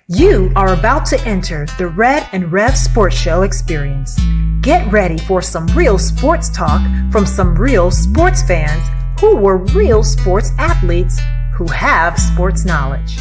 You are about to enter the Red and Rev Sports Show experience. Get ready for some real sports talk from some real sports fans who were real sports athletes who have sports knowledge.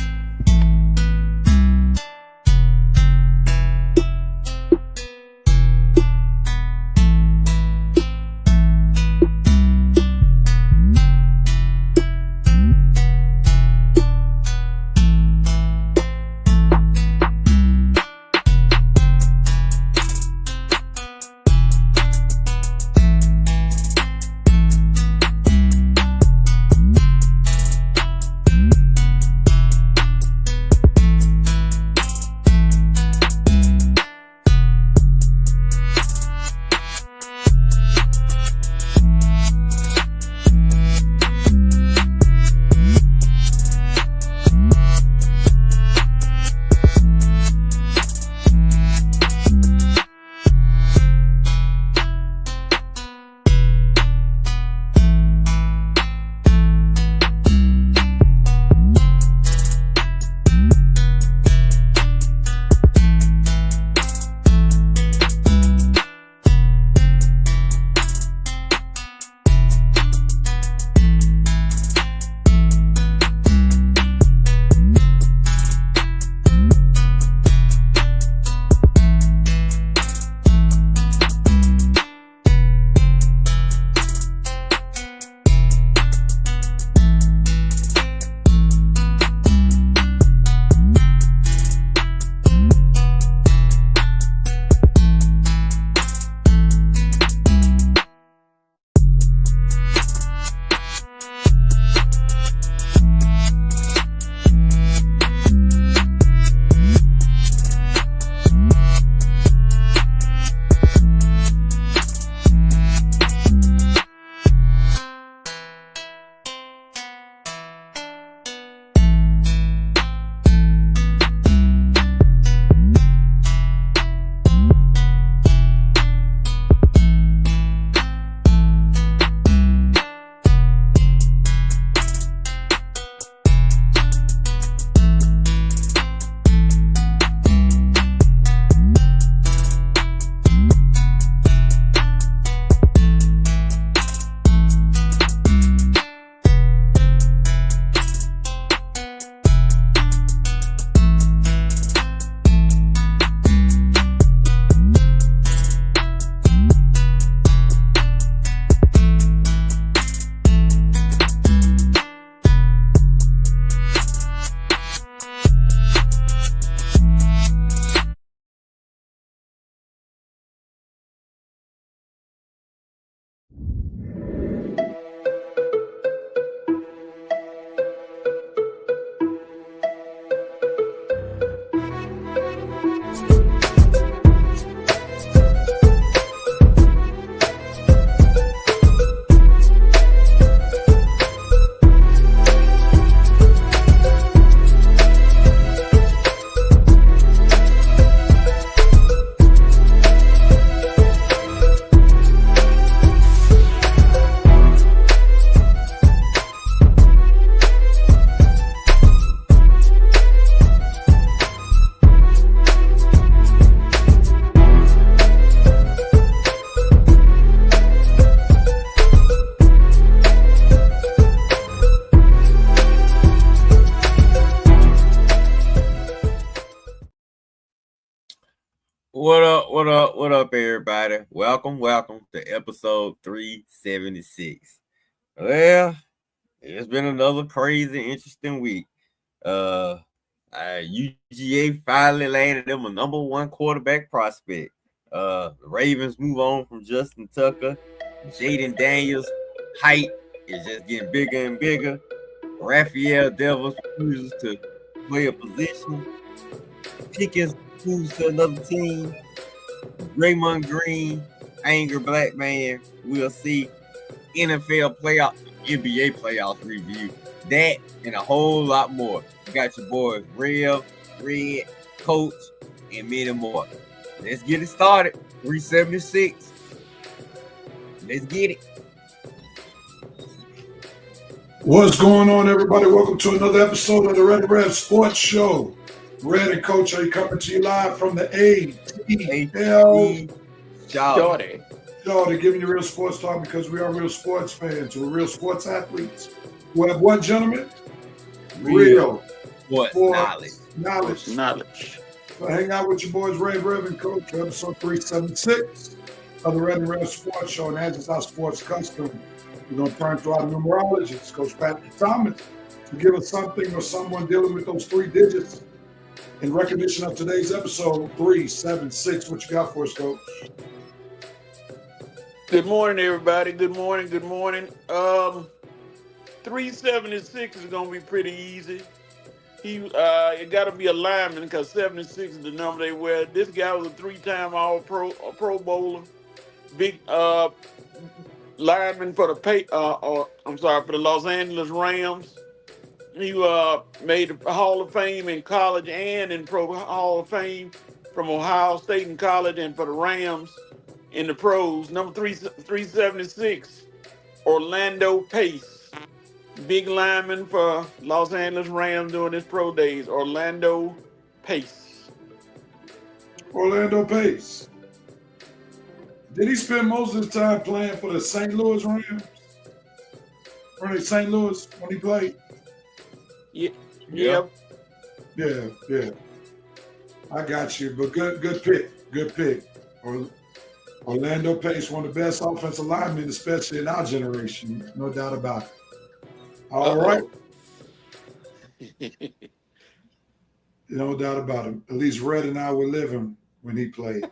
What up, everybody? Welcome to episode 376. Well, it's been another crazy, interesting week. UGA finally landed them a number one quarterback prospect. The Ravens move on from Justin Tucker. Jaden Daniels' hype is just getting bigger and bigger. Raphael Devils refuses to play a position. Pickens moves to another team. Draymond Green, angry black man. We'll see. NFL playoff, NBA playoff review. That and a whole lot more. You got your boys Rev, Red, Coach, and many more. Let's get it started. 376. Let's get it. What's going on, everybody? Welcome to another episode of the Red Rev Sports Show. Red and Coach are coming to you live from the ATL Shorty. They're giving you real sports talk because we are real sports fans. We're real sports athletes. We have what, gentlemen? Real sports knowledge. So hang out with your boys, Red Rev and Coach, for episode 376 of the Red and Rev Sports Show. And as is our sports custom, we're going to turn to our numerologist, Coach Patrick Thomas, to give us something or someone dealing with those 3 digits in recognition of today's episode 376. What you got for us, Coach? Good morning, everybody. Good morning. 376 is going to be pretty easy. It got to be a lineman because 76 is the number they wear. This guy was a 3-time All-Pro Bowler, big lineman for the Los Angeles Rams. He made the Hall of Fame in college and in Pro Hall of Fame from Ohio State in college and for the Rams in the pros. Number 376, Orlando Pace. Big lineman for Los Angeles Rams during his pro days, Orlando Pace. Orlando Pace. Did he spend most of his time playing for the St. Louis Rams? Or the St. Louis when he played? Yeah. I got you, but good pick. Orlando Pace, one of the best offensive linemen, especially in our generation. No doubt about it. All right. No doubt about it. At least Red and I were living when he played.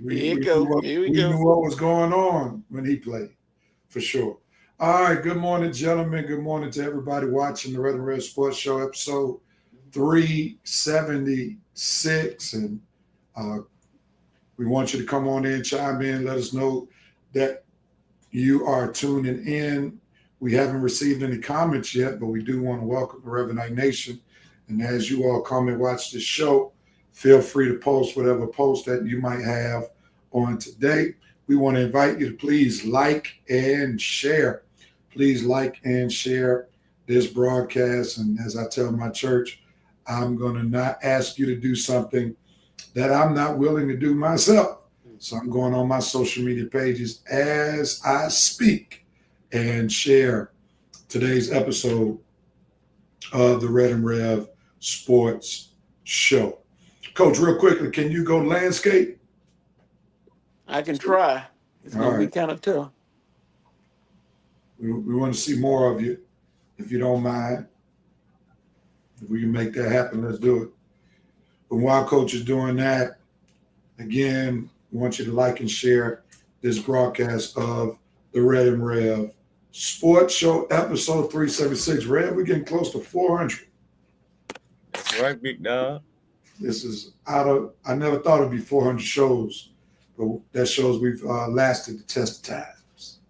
We knew what was going on when he played, for sure. All right. Good morning, gentlemen. Good morning to everybody watching the Red and Red Sports Show, episode 376. And we want you to come on in, chime in, let us know that you are tuning in. We haven't received any comments yet, but we do want to welcome the Reverend Knight Nation. And as you all come and watch this show, feel free to post whatever post that you might have on today. We want to invite you to please like and share. Please like and share this broadcast. And as I tell my church, I'm going to not ask you to do something that I'm not willing to do myself. So I'm going on my social media pages as I speak and share today's episode of the Red and Rev Sports Show. Coach, real quickly, can you go landscape? I can try. It's going to be kind of tough. We want to see more of you, if you don't mind. If we can make that happen, let's do it. But while Coach is doing that, again, we want you to like and share this broadcast of the Red and Rev Sports Show, episode 376. Rev, we're getting close to 400. That's right, big dog. This is I never thought it'd be 400 shows, but that shows we've lasted the test of times.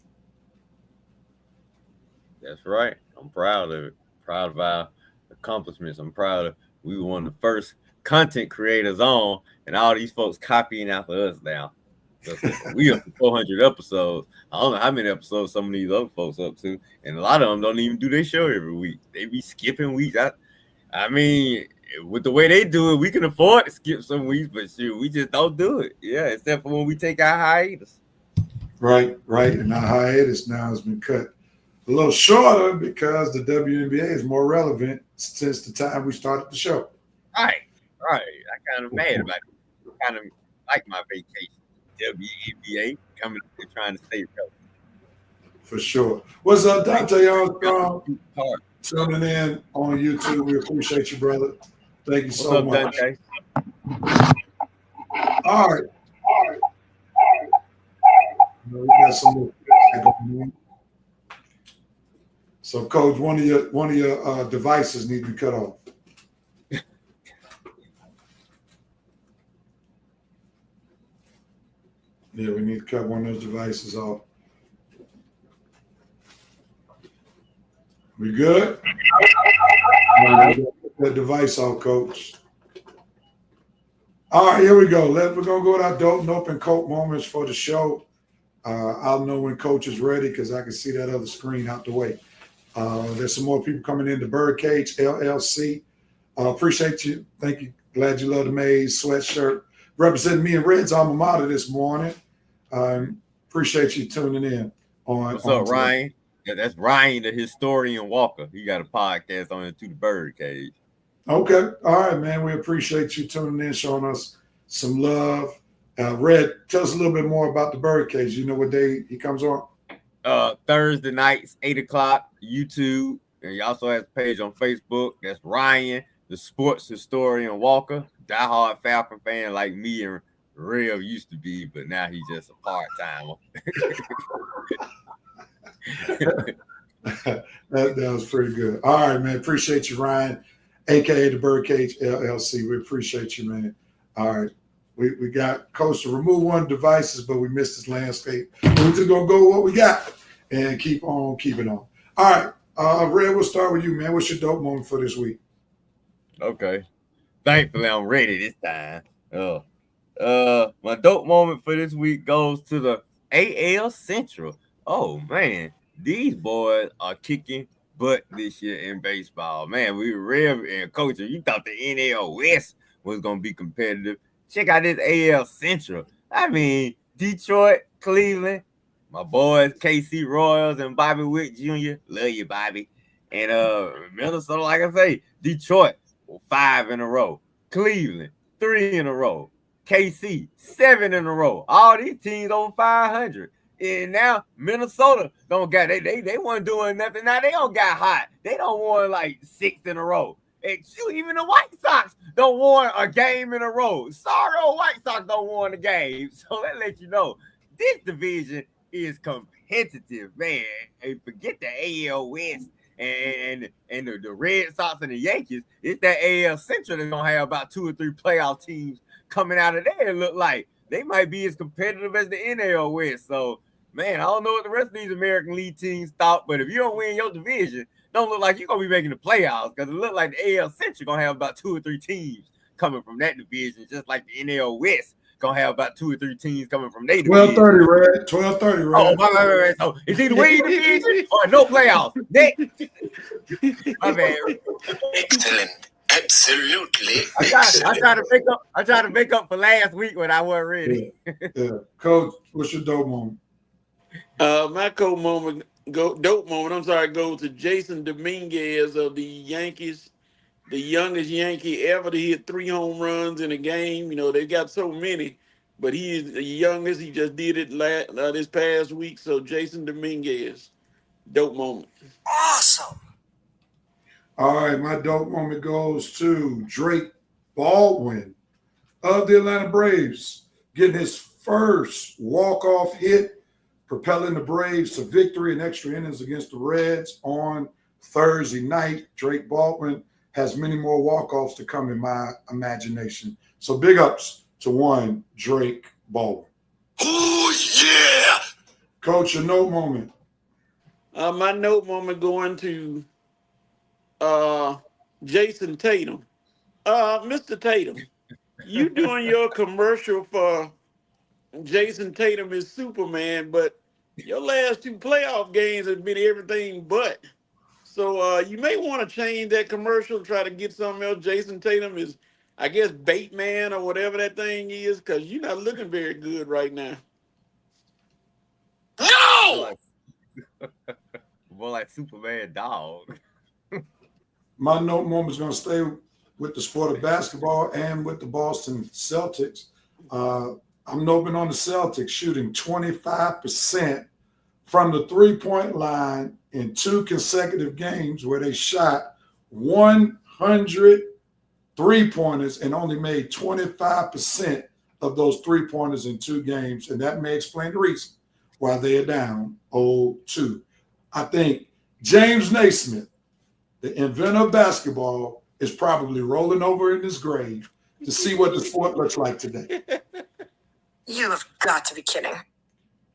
That's right. I'm proud of it. Proud of our accomplishments. I'm proud of we were one of the first content creators on, and all these folks copying after us now. We up to 400 episodes. I don't know how many episodes some of these other folks up to, and a lot of them don't even do their show every week. They be skipping weeks. I mean, with the way they do it, we can afford to skip some weeks, but shoot, we just don't do it. Yeah, except for when we take our hiatus. Right. And our hiatus now has been cut a little shorter because the WNBA is more relevant since the time we started the show. Right. I kind of mad about it. I kind of like my vacation. WNBA coming up and trying to stay relevant. For sure. What's up, Dante Armstrong? Tuning in on YouTube. We appreciate you, brother. Thank you so much. Dante? All right. We got some more going on. So, Coach, one of your devices need to be cut off. Yeah, we need to cut one of those devices off. We good? That device off, Coach. All right, here we go. We're going to go with our dope, nope, and cope moments for the show. I'll know when Coach is ready because I can see that other screen out the way. There's some more people coming in. The Birdcage LLC. Appreciate you. Thank you. Glad you love the Maze sweatshirt. Representing me and Red's alma mater this morning. Appreciate you tuning in. What's up, Ryan? Yeah, that's Ryan, the historian Walker. He got a podcast on Into the Birdcage. Okay. All right, man. We appreciate you tuning in, showing us some love. Red, tell us a little bit more about the Birdcage. You know what day he comes on? Thursday nights, 8 o'clock, YouTube. And he also has a page on Facebook. That's Ryan, the sports historian Walker. Diehard Falcon fan like me and Rev used to be, but now he's just a part-timer. that was pretty good. All right, man. Appreciate you, Ryan, aka the Birdcage LLC. We appreciate you, man. All right. We got Coach to remove one of the devices, but we missed his landscape. We're just gonna go with what we got and keep on keeping on. All right. Red, we'll start with you, man. What's your dope moment for this week? Okay. Thankfully, I'm ready this time. My dope moment for this week goes to the AL Central. Oh man, these boys are kicking butt this year in baseball. Man, we were Rev and Coach. You thought the NL West was gonna be competitive. Check out this AL Central. I mean, Detroit, Cleveland, my boys KC Royals and Bobby Witt Jr. Love you, Bobby. And Minnesota, like I say, Detroit 5 in a row. Cleveland 3 in a row. KC 7 in a row. All these teams over 500. And now Minnesota don't got they weren't doing nothing. Now they don't got hot. They don't won like 6 in a row. And shoot, even the White Sox don't won a game in a row. Sorry, old White Sox don't won a game. So that let you know this division is competitive, man. And forget the AL West and the Red Sox and the Yankees. It's that AL Central that's gonna have about 2 or 3 playoff teams coming out of there. It look like they might be as competitive as the NL West. So, man, I don't know what the rest of these American League teams thought, but if you don't win your division, don't look like you're going to be making the playoffs, because it look like the AL Central going to have about 2 or 3 teams coming from that division, just like the NL West going to have about 2 or 3 teams coming from their division. 12:30, Red. 12:30, Red. Oh, my. So it's either win division or no playoffs. My bad. Excellent. Absolutely. I try to make up for last week when I wasn't ready. Yeah. Coach, what's your dope moment? My dope moment, goes to Jason Dominguez of the Yankees, the youngest Yankee ever to hit 3 home runs in a game. You know, they've got so many, but he's the youngest. He just did it this past week. So Jason Dominguez, dope moment. Awesome. All right, my dope moment goes to Drake Baldwin of the Atlanta Braves, getting his first walk-off hit, propelling the Braves to victory in extra innings against the Reds on Thursday night. Drake Baldwin has many more walk-offs to come in my imagination. So big ups to one Drake Baldwin. Oh, yeah. Coach, your note moment. My note moment going to Jason Tatum. Mr. Tatum, you doing your commercial for Jason Tatum is Superman, but your last 2 playoff games have been everything but. So you may want to change that commercial, try to get something else. Jason Tatum is, I guess, Bateman or whatever that thing is, because you're not looking very good right now. No! More like Superman dog. My note moment is going to stay with the sport of basketball and with the Boston Celtics. I'm noping on the Celtics, shooting 25% from the three-point line in 2 consecutive games where they shot 100 three-pointers and only made 25% of those three-pointers in 2 games. And that may explain the reason why they are down 0-2. I think James Naismith, the inventor of basketball, is probably rolling over in his grave to see what the sport looks like today. You have got to be kidding.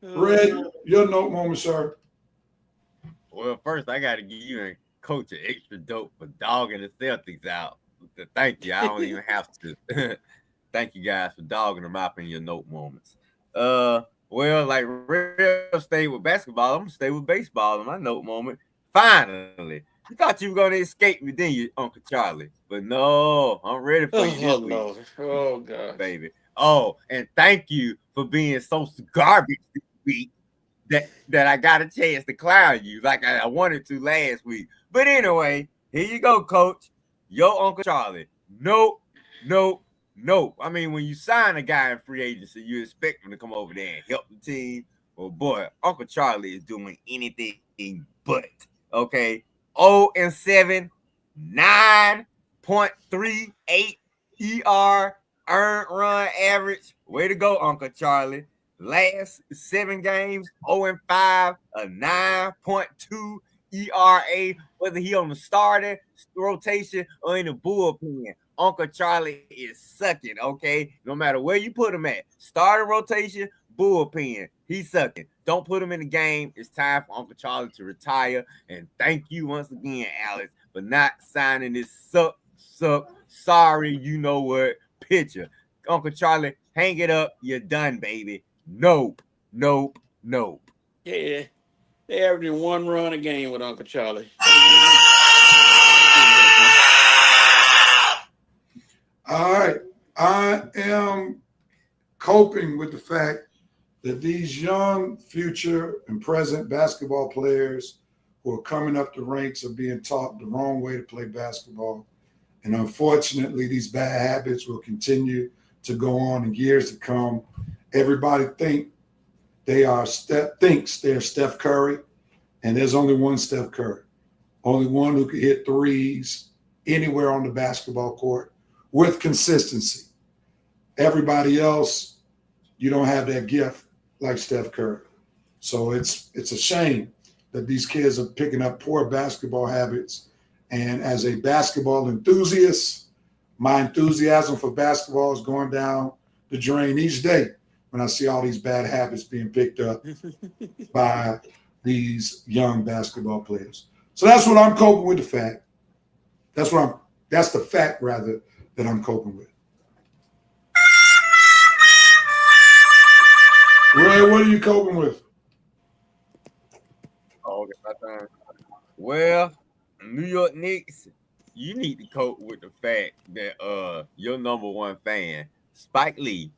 Red, your note moment, sir. Well, first I got to give you and Coach an extra dope for dogging the Celtics out. Thank you. I don't even have to. Thank you guys for dogging them out in your note moments. Well, like Red stayed with basketball, I'm gonna stay with baseball in my note moment. Finally. You thought you were going to escape me, didn't you, Uncle Charlie? But no, I'm ready for you this week, Lord. Oh, God. baby. Oh, and thank you for being so garbage this week that I got a chance to clown you like I wanted to last week. But anyway, here you go, Coach. Yo, Uncle Charlie. Nope. I mean, when you sign a guy in free agency, you expect him to come over there and help the team. Well, boy, Uncle Charlie is doing anything but. Okay. 0-7, 9.38 ER, earned run average. Way to go, Uncle Charlie. Last 7 games, 0-5, a 9.2 ERA, whether he on the starting rotation or in the bullpen. Uncle Charlie is sucking, okay? No matter where you put him at, starting rotation, bullpen, he's sucking. Don't put him in the game. It's time for Uncle Charlie to retire. And thank you once again, Alex, for not signing this sorry, you know what, pitcher. Uncle Charlie, hang it up. You're done, baby. Nope. Yeah, they averaging 1 run a game with Uncle Charlie. All right. I am coping with the fact that these young future and present basketball players who are coming up the ranks are being taught the wrong way to play basketball. And unfortunately, these bad habits will continue to go on in years to come. Everybody thinks they're Steph Curry, and there's only one Steph Curry, only one who can hit threes anywhere on the basketball court with consistency. Everybody else, you don't have that gift like Steph Curry. So it's a shame that these kids are picking up poor basketball habits. And as a basketball enthusiast, my enthusiasm for basketball is going down the drain each day when I see all these bad habits being picked up by these young basketball players. So that's what I'm coping with the fact. That's the fact rather that I'm coping with. Ray, what are you coping with? Oh, my turn. Well, New York Knicks, you need to cope with the fact that your number one fan, Spike Lee,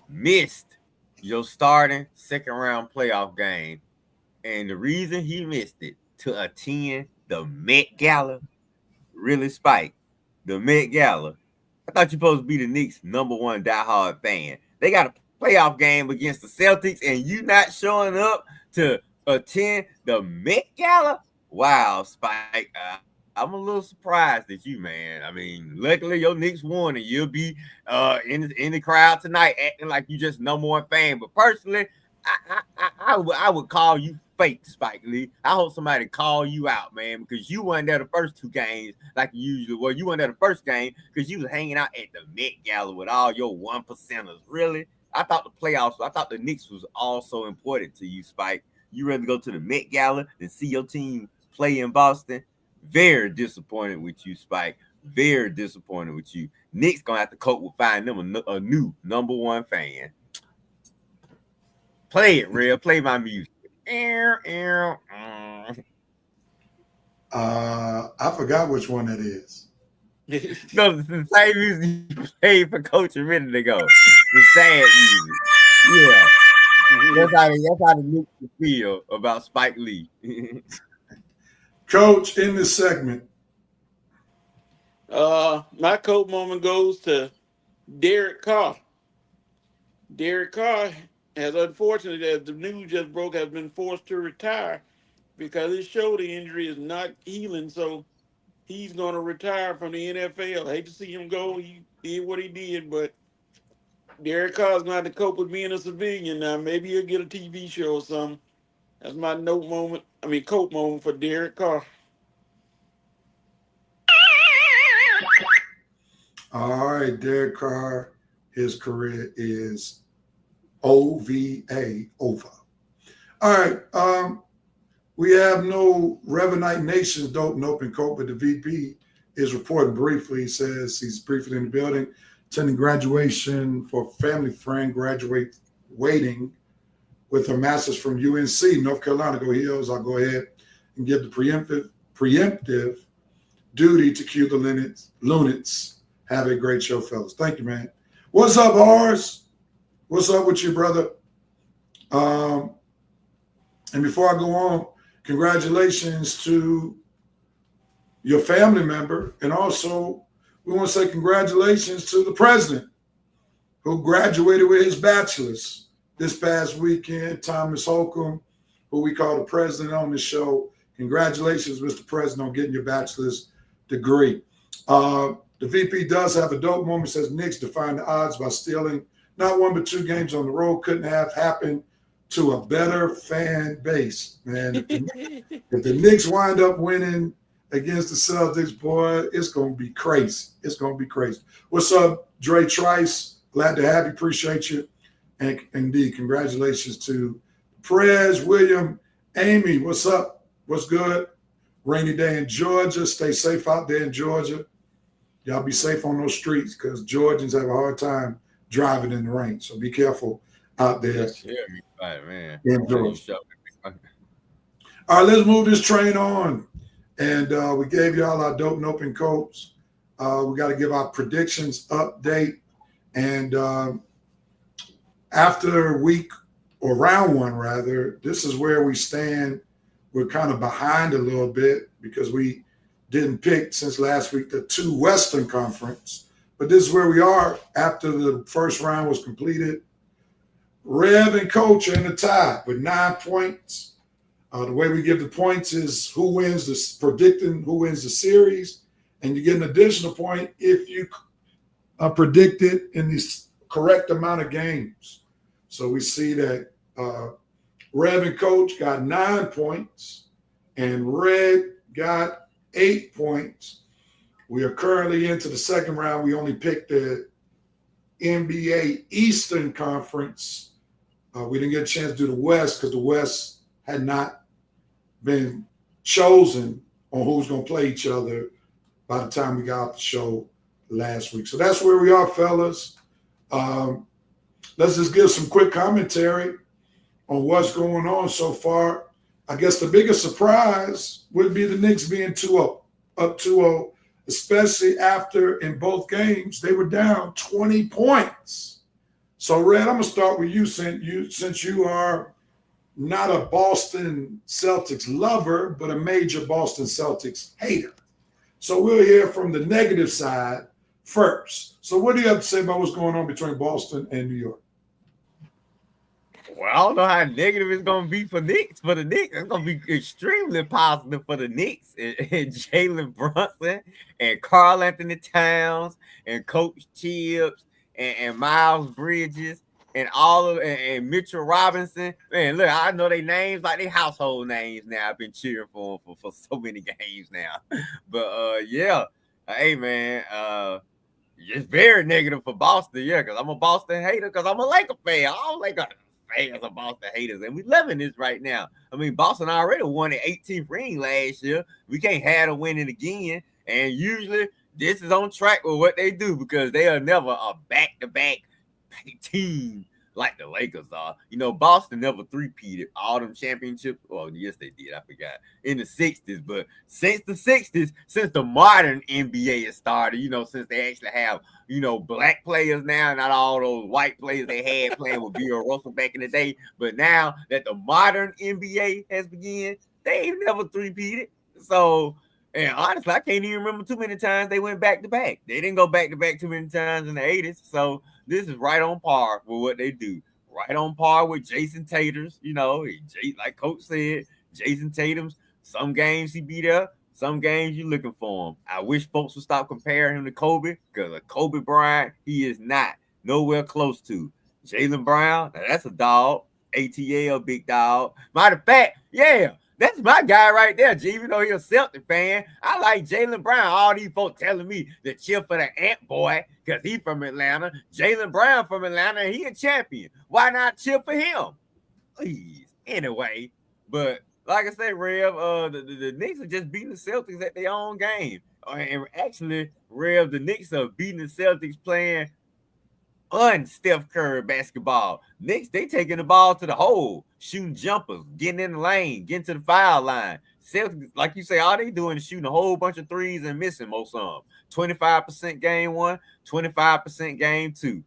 missed your starting second round playoff game. And the reason he missed it to attend the Met Gala, really, Spike, the Met Gala. I thought you're supposed to be the Knicks' number one diehard fan. They got a playoff game against the Celtics, and you not showing up to attend the Met Gala? Wow, Spike. I'm a little surprised at you, man. I mean, luckily your Knicks won, and you'll be in the crowd tonight acting like you just number one fan. But personally, I would call you fake, Spike Lee. I hope somebody call you out, man, because you weren't there the first 2 games like you usually were. You weren't there the first game because you was hanging out at the Met Gala with all your 1%ers. Really? I thought the Knicks was also important to you, Spike. You rather go to the Met Gala than see your team play in Boston? Very disappointed with you, Spike. Very disappointed with you. Knicks gonna have to cope with finding them a new number one fan. Play it, Real. Play my music. I forgot which one that is. No, the same music you played for Coach a minute ago. The sad music. Yeah. That's how the Knicks feel about Spike Lee. Coach, in this segment. My coat moment goes to Derek Carr. Derek Carr has, unfortunately, as the news just broke, has been forced to retire because his shoulder injury is not healing. So he's going to retire from the NFL. I hate to see him go. He did what he did, but Derek Carr's going to have to cope with being a civilian now. Maybe he'll get a TV show or something. That's my coat moment for Derek Carr. All right, Derek Carr, his career is OVA, over. All right, we have no Revenite Nations Dope and Open Cope, but the VP is reporting briefly. He says he's briefly in the building, attending graduation for family friend, waiting with a master's from UNC, North Carolina. Go Heels. I'll go ahead and give the preemptive preemptive duty to cue the Lunets. Have a great show, fellas. Thank you, man. What's up, Horace? What's up with you, brother? And before I go on, congratulations to your family member. And also, we want to say congratulations to the president who graduated with his bachelor's this past weekend, Thomas Holcomb, who we call the president on the show. Congratulations, Mr. President, on getting your bachelor's degree. The VP does have a dope moment, says Knicks define the odds by stealing not one but two games on the road. Couldn't have happened to a better fan base, man. If the Knicks wind up winning against the Celtics, boy, it's going to be crazy. It's going to be crazy. What's up, Dre Trice? Glad to have you. Appreciate you. And indeed, congratulations to Prez, William, Amy. What's up? What's good? Rainy day in Georgia. Stay safe out there in Georgia. Y'all be safe on those streets because Georgians have a hard time driving in the rain. So be careful out there. Yeah, right, man. In Georgia. All right, let's move this train on. And we gave y'all our dope nope and coats. We got to give our predictions update. And after week or round one, rather, this is where we stand. We're kind of behind a little bit because we didn't pick since last week the two Western Conference. But this is where we are after the first round was completed. Rev and Coach are in the tie with 9 points. The way we give the points is who wins this, predicting who wins the series, and you get an additional point if you predicted in the correct amount of games. So we see that Rev and Coach got 9 points, and Red got 8 points. We are currently into the second round. We only picked the NBA Eastern Conference. We didn't get a chance to do the West because the West had not been chosen on who's going to play each other by the time we got off the show last week. So that's where we are, fellas. Let's just give some quick commentary on what's going on so far. I guess the biggest surprise would be the Knicks being 2-0, up 2-0, especially after in both games they were down 20 points. So, Red, I'm going to start with you since you are not a Boston Celtics lover, but a major Boston Celtics hater. So we'll hear from the negative side first. So what do you have to say about what's going on between Boston and New York? Well, I don't know how negative it's going to be for Knicks. For the Knicks, it's going to be extremely positive for the Knicks and Jalen Brunson and Karl Anthony Towns and Coach Tibbs and Miles Bridges. And and Mitchell Robinson, man, look, I know their names like their household names now. I've been cheering for them for so many games now. But yeah, hey man, it's very negative for Boston, yeah, because I'm a Boston hater, because I'm a Laker fan. All Laker fans are Boston haters, and we loving this right now. I mean, Boston already won the 18th ring last year. We can't have them winning again, and usually this is on track with what they do because they are never a back-to-back team like the Lakers are. You know, Boston never three-peated all them championships. Well, yes, they did. I forgot. In the 60s. But since the 60s, since the modern NBA has started, you know, since they actually have, you know, black players now, not all those white players they had playing with Bill Russell back in the day. But now that the modern NBA has begun, they ain't never three-peated. So, and honestly, I can't even remember too many times they went back-to-back. They didn't go back-to-back too many times in the 80s. So this is right on par with what they do. Right on par with Jason Tatum's, you know, like Coach said, Jason Tatum's, some games he be there, some games you're looking for him. I wish folks would stop comparing him to Kobe, because a Kobe Bryant, he is not nowhere close to. Jaylen Brown, now that's a dog. ATL, big dog. Matter of fact, yeah, that's my guy right there, G. Even though he's a Celtic fan, I like Jaylen Brown. All these folks telling me to cheer for the Ant Boy because he's from Atlanta. Jaylen Brown from Atlanta, he a champion. Why not cheer for him? Please. Anyway, but like I said, Rev, the Knicks are just beating the Celtics at their own game. And actually, Rev, the Knicks are beating the Celtics playing Steph Curry basketball. Knicks, they taking the ball to the hole, shooting jumpers, getting in the lane, getting to the foul line, Celtics, like you say, all they doing is shooting a whole bunch of threes and missing most of them. 25% game one, 25% game two.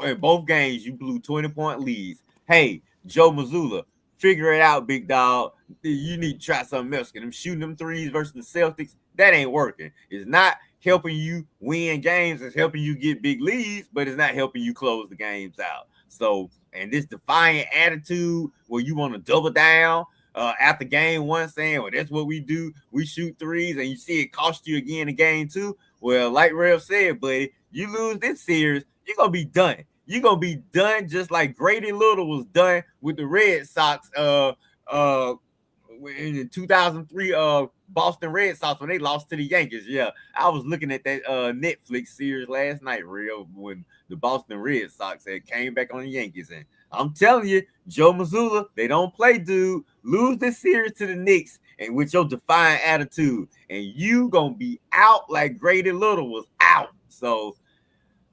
In both games, you blew 20-point leads. Hey, Joe Mazzulla, figure it out, big dog. You need to try something else. Them shooting them threes versus the Celtics, that ain't working. It's not helping you win games. It's helping you get big leads, but it's not helping you close the games out. So, and this defiant attitude where you want to double down after game one, saying, well, that's what we do. We shoot threes, and you see it cost you again in game two. Well, like Rev said, buddy, you lose this series, you're going to be done. You're going to be done just like Grady Little was done with the Red Sox in 2003 Boston Red Sox when they lost to the Yankees. Yeah, I was looking at that Netflix series last night, Real, when the Boston Red Sox had came back on the Yankees. And I'm telling you, Joe Mazzulla, they don't play, dude. Lose this series to the Knicks and with your defiant attitude, and you gonna be out like Grady Little was out. So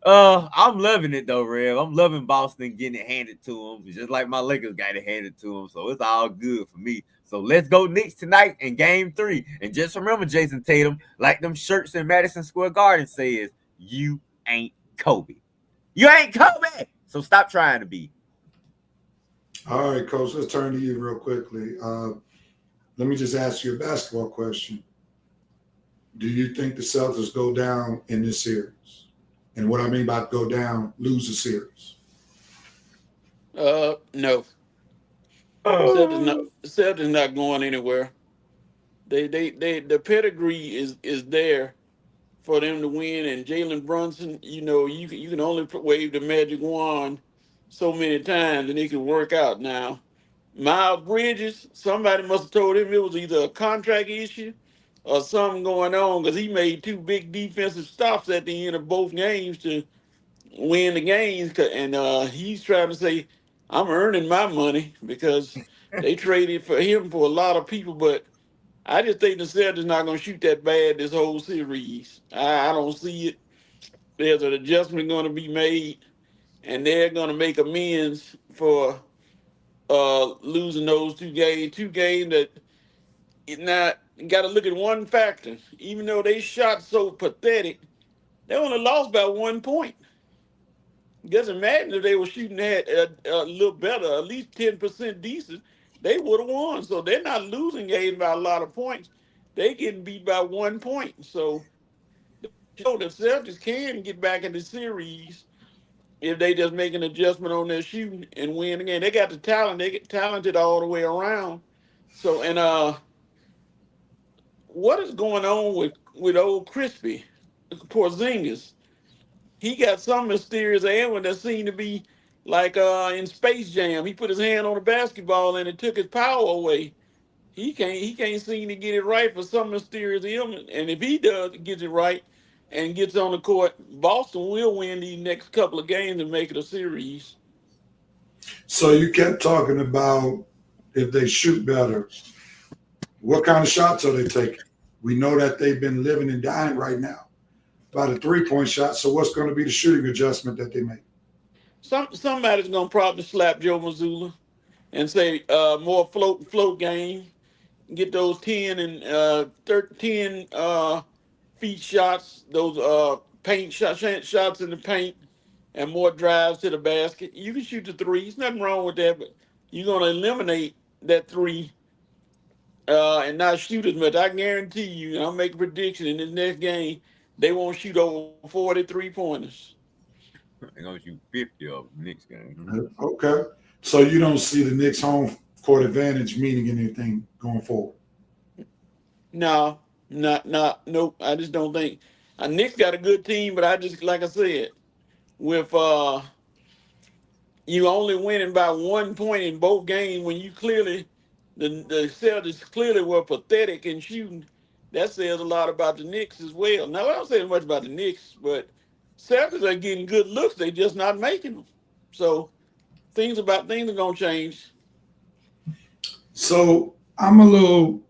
I'm loving it though, Rev. I'm loving Boston getting it handed to them, just like my Lakers got it handed to them. So it's all good for me. So let's go Knicks tonight in game 3. And just remember, Jason Tatum, like them shirts in Madison Square Garden says, you ain't Kobe. You ain't Kobe. So stop trying to be. All right, Coach, let's turn to you real quickly. Let me just ask you a basketball question. Do you think the Celtics go down in this series? And what I mean by go down, lose the series? No. Celtics not going anywhere. The pedigree is there for them to win. And Jalen Brunson, you know, you can only wave the magic wand so many times and it can work out. Now, Miles Bridges, somebody must have told him it was either a contract issue or something going on, because he made 2 big defensive stops at the end of both games to win the games. And he's trying to say, I'm earning my money, because they traded for him for a lot of people. But I just think the Celtics not going to shoot that bad this whole series. I don't see it. There's an adjustment going to be made, and they're going to make amends for losing those 2 games. 2 games that now got to look at one factor. Even though they shot so pathetic, they only lost by 1 point. Just imagine if they were shooting that a little better, at least 10% decent, they would have won. So they're not losing games by a lot of points. They getting beat by 1 point. So the Celtics can get back in the series if they just make an adjustment on their shooting and win again. They got the talent. They get talented all the way around. So, and what is going on with old Crispy Porzingis? He got some mysterious ailment that seemed to be like in Space Jam. He put his hand on the basketball and it took his power away. He can't seem to get it right for some mysterious ailment. And if he gets it right and gets on the court, Boston will win these next couple of games and make it a series. So you kept talking about if they shoot better, what kind of shots are they taking? We know that they've been living and dying right now by the 3-point shot. So what's going to be the shooting adjustment that they make? Somebody's going to probably slap Joe Mazzulla and say more float game, get those 10 and 13 feet shots, those paint shots in the paint, and more drives to the basket. You can shoot the 3s, nothing wrong with that, but you're going to eliminate that 3 and not shoot as much. I guarantee you, and I'll make a prediction in this next game, they won't shoot over 43 pointers. They're going to shoot 50 of them next game. Okay. So you don't see the Knicks home court advantage meaning anything going forward? No, nope. I just don't think. Knicks got a good team, but I just, like I said, with you only winning by 1 point in both games when you clearly, the Celtics clearly were pathetic in shooting, that says a lot about the Knicks as well. Now, I don't say much about the Knicks, but Celtics are getting good looks. They just not making them. So things are going to change. So I'm a little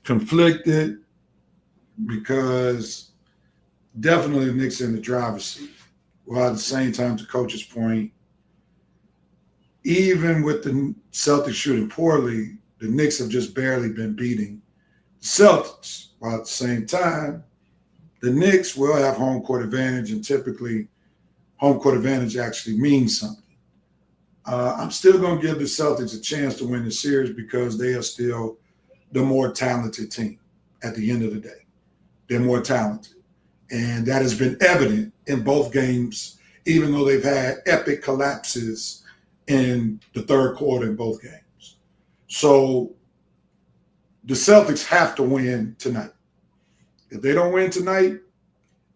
conflicted because definitely the Knicks in the driver's seat. While at the same time, to Coach's point, even with the Celtics shooting poorly, the Knicks have just barely been beating Celtics. While at the same time, the Knicks will have home court advantage, and typically home court advantage actually means something. I'm still going to give the Celtics a chance to win the series because they are still the more talented team at the end of the day. They're more talented. And that has been evident in both games, even though they've had epic collapses in the third quarter in both games. So the Celtics have to win tonight. If they don't win tonight,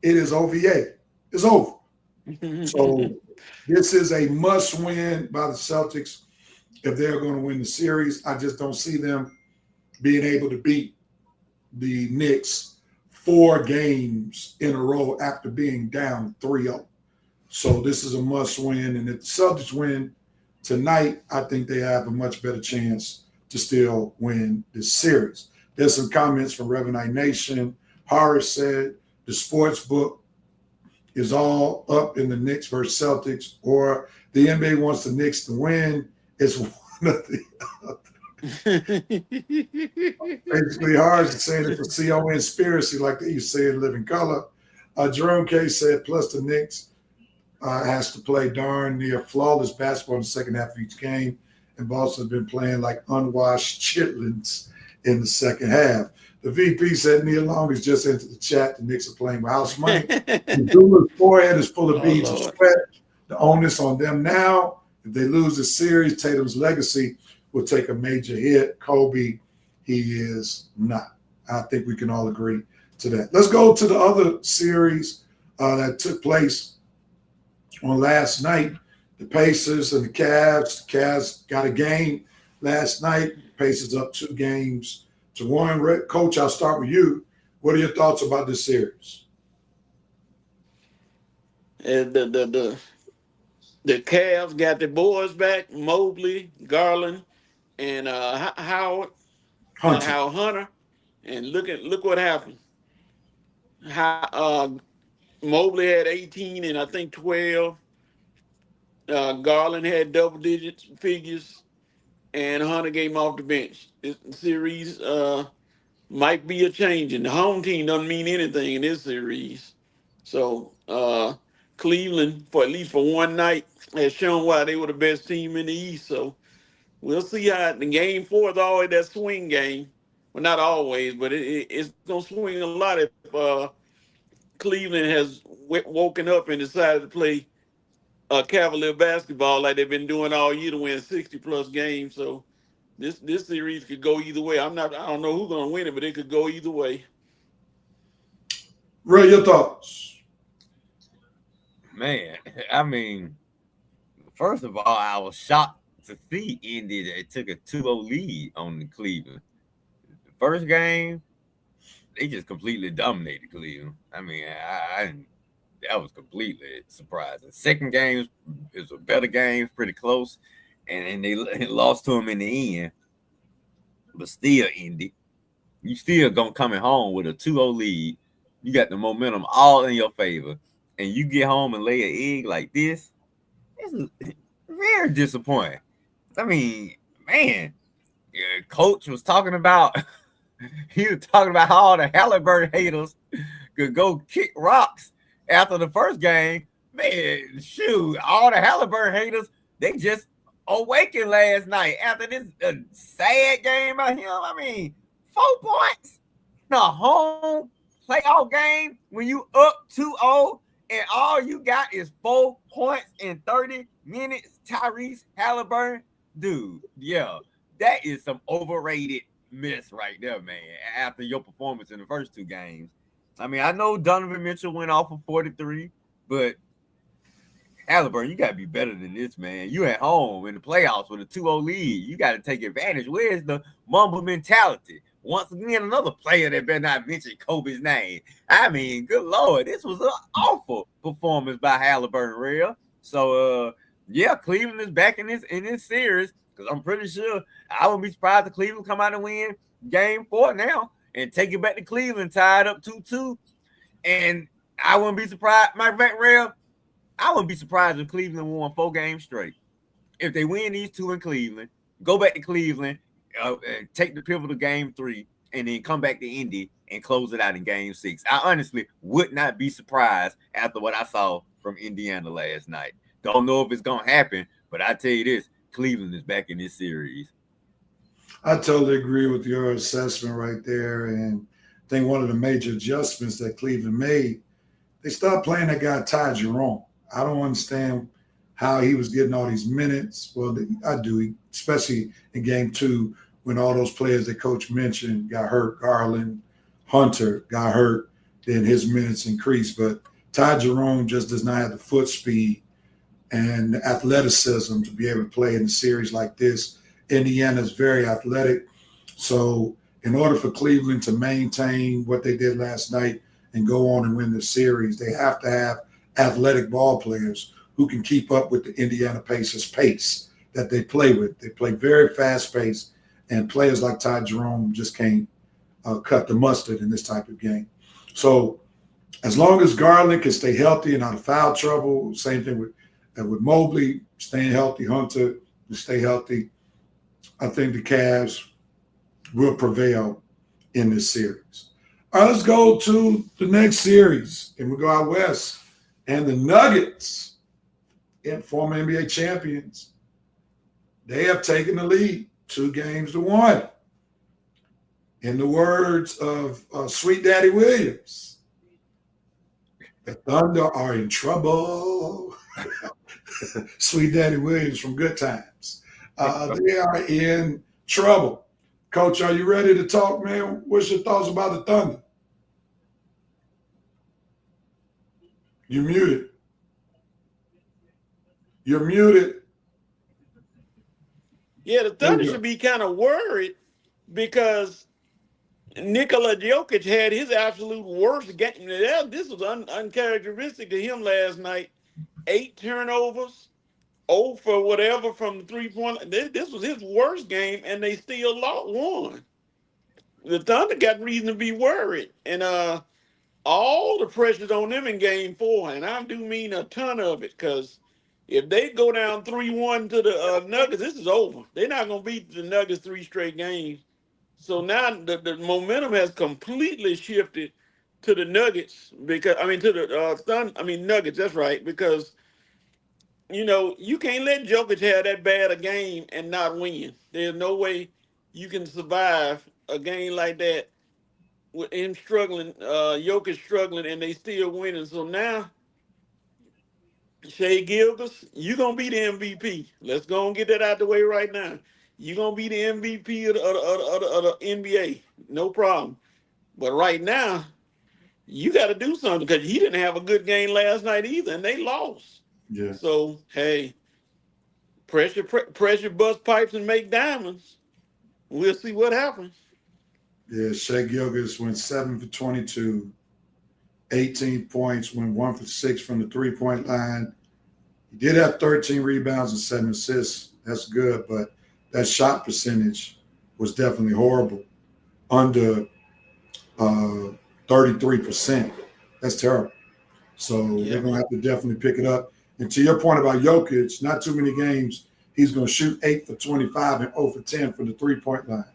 it is OVA. It's over. So this is a must-win by the Celtics if they're going to win the series. I just don't see them being able to beat the Knicks 4 games in a row after being down 3-0. So this is a must-win. And if the Celtics win tonight, I think they have a much better chance to still win this series. There's some comments from Revenite Nation. Horace said the sports book is all up in the Knicks versus Celtics, or the NBA wants the Knicks to win. It's one of the other. Basically, Horace is saying it's a CO conspiracy, like they used to say in Living Color. Jerome K said, plus the Knicks has to play darn near flawless basketball in the second half of each game, and Boston's been playing like unwashed chitlins in the second half. The VP said Neil Long is just into the chat. The Knicks are playing with house money. Dula's forehead is full of beads of sweat. The onus on them now. If they lose the series, Tatum's legacy will take a major hit. Kobe, he is not. I think we can all agree to that. Let's go to the other series that took place on last night. The Pacers and the Cavs. The Cavs got a game last night. The Pacers up 2 games to 1. Coach, I'll start with you. What are your thoughts about this series? The Cavs got the boys back, Mobley, Garland, and Howard Hunter. And look what happened. Mobley had 18 and I think 12. Garland had double digits figures, and Hunter came off the bench. This series might be a change, and the home team doesn't mean anything in this series. So Cleveland, for at least for one night, has shown why they were the best team in the East. So we'll see how the game 4 is always that swing game. Well, not always, but it's going to swing a lot if Cleveland has woken up and decided to play Cavalier basketball like they've been doing all year to win 60-plus games. So this series could go either way. I don't know who's going to win it, but it could go either way. Ray, your thoughts? Man, I mean, first of all, I was shocked to see Indy that took a 2-0 lead on the Cleveland. The first game, they just completely dominated Cleveland. I mean, that was completely surprising. Second game is a better game, pretty close, and they lost to them in the end. But still, Indy, you still gonna coming home with a 2-0 lead. You got the momentum all in your favor, and you get home and lay an egg like this. This is very disappointing. I mean, man, Coach was talking about how all the Halliburton haters could go kick rocks after the first game. Man, shoot, all the Halliburton haters, they just awakened last night after this sad game by him. I mean, 4 points in a home playoff game when you up 2-0 and all you got is 4 points in 30 minutes. Tyrese Halliburton, dude, yeah, that is some overrated mess right there, man, after your performance in the first 2 games. I mean, I know Donovan Mitchell went off for 43, but Halliburton, you got to be better than this, man. You at home in the playoffs with a 2-0 lead. You got to take advantage. Where's the Mamba mentality? Once again, another player that better not mention Kobe's name. I mean, good Lord, this was an awful performance by Halliburton, real. So, yeah, Cleveland is back in this series because I'm pretty sure I wouldn't be surprised if Cleveland come out and win game 4 now and take it back to Cleveland, tied up 2-2. And I wouldn't be surprised. My fact, real, I wouldn't be surprised if Cleveland won 4 games straight. If they win these 2 in Cleveland, go back to Cleveland, and take the pivotal game 3, and then come back to Indy and close it out in Game 6. I honestly would not be surprised after what I saw from Indiana last night. Don't know if it's going to happen, but I tell you this, Cleveland is back in this series. I totally agree with your assessment right there. And I think one of the major adjustments that Cleveland made, they stopped playing that guy, Ty Jerome. I don't understand how he was getting all these minutes. Well, I do, especially in Game 2 when all those players that Coach mentioned got hurt. Garland, Hunter got hurt, then his minutes increased. But Ty Jerome just does not have the foot speed and the athleticism to be able to play in a series like this. Indiana is very athletic. So in order for Cleveland to maintain what they did last night and go on and win the series, they have to have athletic ball players who can keep up with the Indiana Pacers pace that they play with. They play very fast pace, and players like Ty Jerome just can't cut the mustard in this type of game. So as long as Garland can stay healthy and out of foul trouble, same thing with Mobley, staying healthy, Hunter to stay healthy, I think the Cavs will prevail in this series. All right, let's go to the next series, and we'll go out west. And the Nuggets, former NBA champions, they have taken the lead 2-1. In the words of Sweet Daddy Williams, the Thunder are in trouble. Sweet Daddy Williams from Good Times. They are in trouble. Coach, are you ready to talk, man? What's your thoughts about the Thunder? You're muted. You're muted. Yeah, the Thunder should be kind of worried because Nikola Jokic had his absolute worst game. This was uncharacteristic to him last night. 8 turnovers, 0 for whatever from the 3-point. This was his worst game, and they still won. The Thunder got reason to be worried, and all the pressure's on them in Game 4, and I do mean a ton of it, because if they go down 3-1 to the Nuggets, this is over. They're not going to beat the Nuggets 3 straight games. So now the momentum has completely shifted to the Nuggets Nuggets. That's right, because you can't let Jokic have that bad a game and not win. There's no way you can survive a game like that with him struggling, Jokic struggling, and they still winning. So now, Shai Gilgeous, you're going to be the MVP. Let's go and get that out the way right now. You're going to be the MVP of the NBA. No problem. But right now, you got to do something, because he didn't have a good game last night either, and they lost. Yeah. So, hey, pressure bust pipes and make diamonds. We'll see what happens. Yeah, Shai Gilgeous went 7 for 22, 18 points, went 1 for 6 from the three-point line. He did have 13 rebounds and 7 assists. That's good, but that shot percentage was definitely horrible, under 33%. That's terrible. So they're going to have to definitely pick it up. And to your point about Jokic, not too many games, he's going to shoot 8 for 25 and 0 for 10 from the three-point line.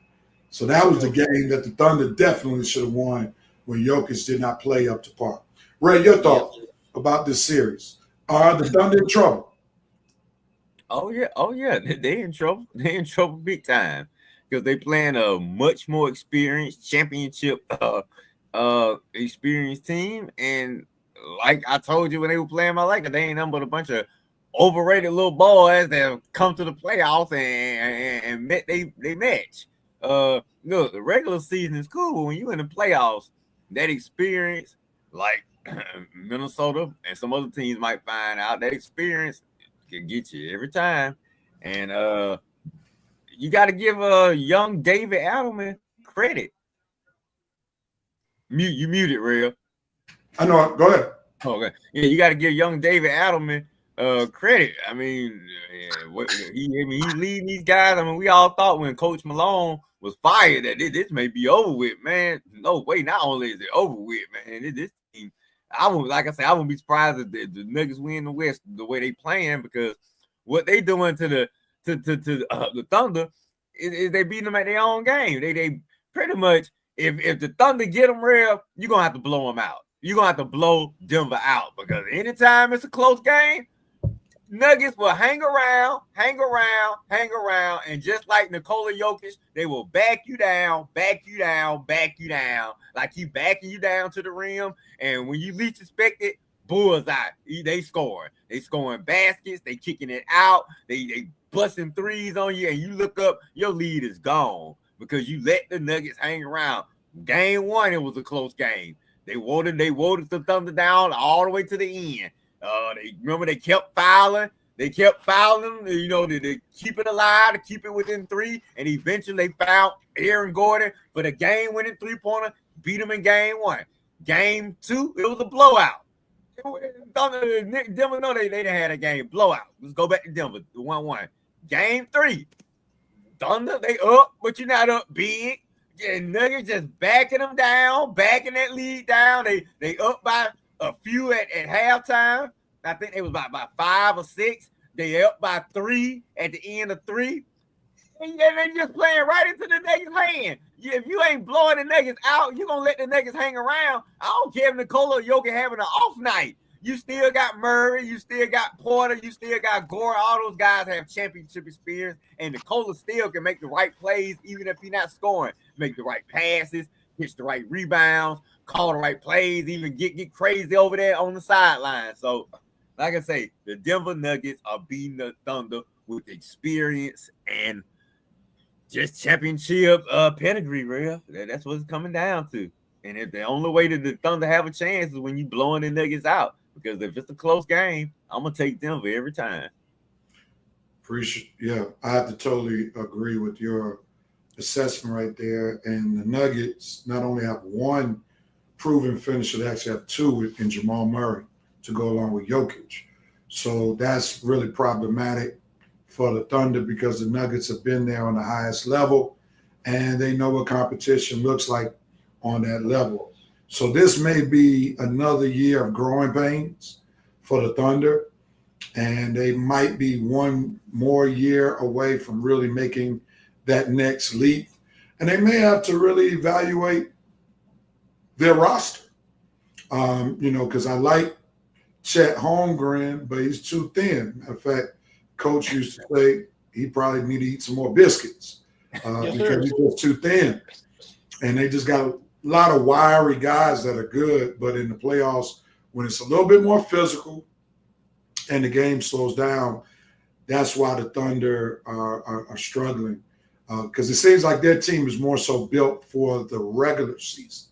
So that was the game that the Thunder definitely should have won when Jokic did not play up to par. Ray, your thoughts about this series? Are the Thunder in trouble? Oh yeah, they in trouble. They in trouble big time, because they playing a much more experienced championship experienced team. And like I told you when they were playing my Lakers, they ain't nothing but a bunch of overrated little boys that have come to the playoffs and met they match. Look, the regular season is cool, but when you in the playoffs, that experience, like Minnesota and some other teams might find out, that experience can get you every time. And you got to give young David Adelman credit. You muted, Real. I know. Go ahead. Okay. Yeah, you got to give young David Adelman credit. I mean, he's leading these guys. I mean, we all thought when Coach Malone was fired that this may be over with, man. No way. Not only is it over with, man. This team, I wouldn't be surprised if the Nuggets win the West the way they playing, because what they doing to the Thunder is they beating them at their own game. They pretty much if the Thunder get them real, you're gonna have to blow them out. You're gonna have to blow Denver out because anytime it's a close game, Nuggets will hang around, and just like Nikola Jokic, they will back you down, like he backing you down to the rim. And when you least expect it, bullseye. They scoring. They scoring baskets. They kicking it out. They busting threes on you, and you look up, your lead is gone because you let the Nuggets hang around. Game 1, it was a close game. They wanted the Thunder down all the way to the end. They kept fouling. They keep it alive, to keep it within 3, and eventually they found Aaron Gordon for the game-winning 3-pointer, beat them in game 1. Game 2, it was a blowout. Denver, no, they didn't have a game blowout. Let's go back to Denver, 1-1. Game 3, Thunder, they up, but you're not up big. And Nuggets just backing them down, backing that lead down. They up by a few at halftime. I think they was by 5 or 6. They up by 3 at the end of 3. And they just playing right into the Nuggets' hand. If you ain't blowing the Nuggets out, you're going to let the Nuggets hang around. I don't care if Nikola Jokic having an off night. You still got Murray. You still got Porter. You still got Gore. All those guys have championship experience. And Nikola still can make the right plays even if he's not scoring. Make the right passes, hit the right rebounds, call the right plays, even get crazy over there on the sideline. So, like I say, the Denver Nuggets are beating the Thunder with experience and just championship pedigree, real. That's what it's coming down to. And if the only way that the Thunder have a chance is when you blowing the Nuggets out. Because if it's a close game, I'm gonna take Denver every time. Yeah, I have to totally agree with your assessment right there. And the Nuggets not only have one proven finisher, they actually have 2 in Jamal Murray to go along with Jokic. So that's really problematic for the Thunder because the Nuggets have been there on the highest level and they know what competition looks like on that level. So this may be another year of growing pains for the Thunder, and they might be one more year away from really making that next leap. And they may have to really evaluate their roster, because I like Chet Holmgren, but he's too thin. In fact, Coach used to say he probably need to eat some more biscuits because he's just too thin. And they just got a lot of wiry guys that are good, but in the playoffs, when it's a little bit more physical and the game slows down, that's why the Thunder are struggling because it seems like their team is more so built for the regular season,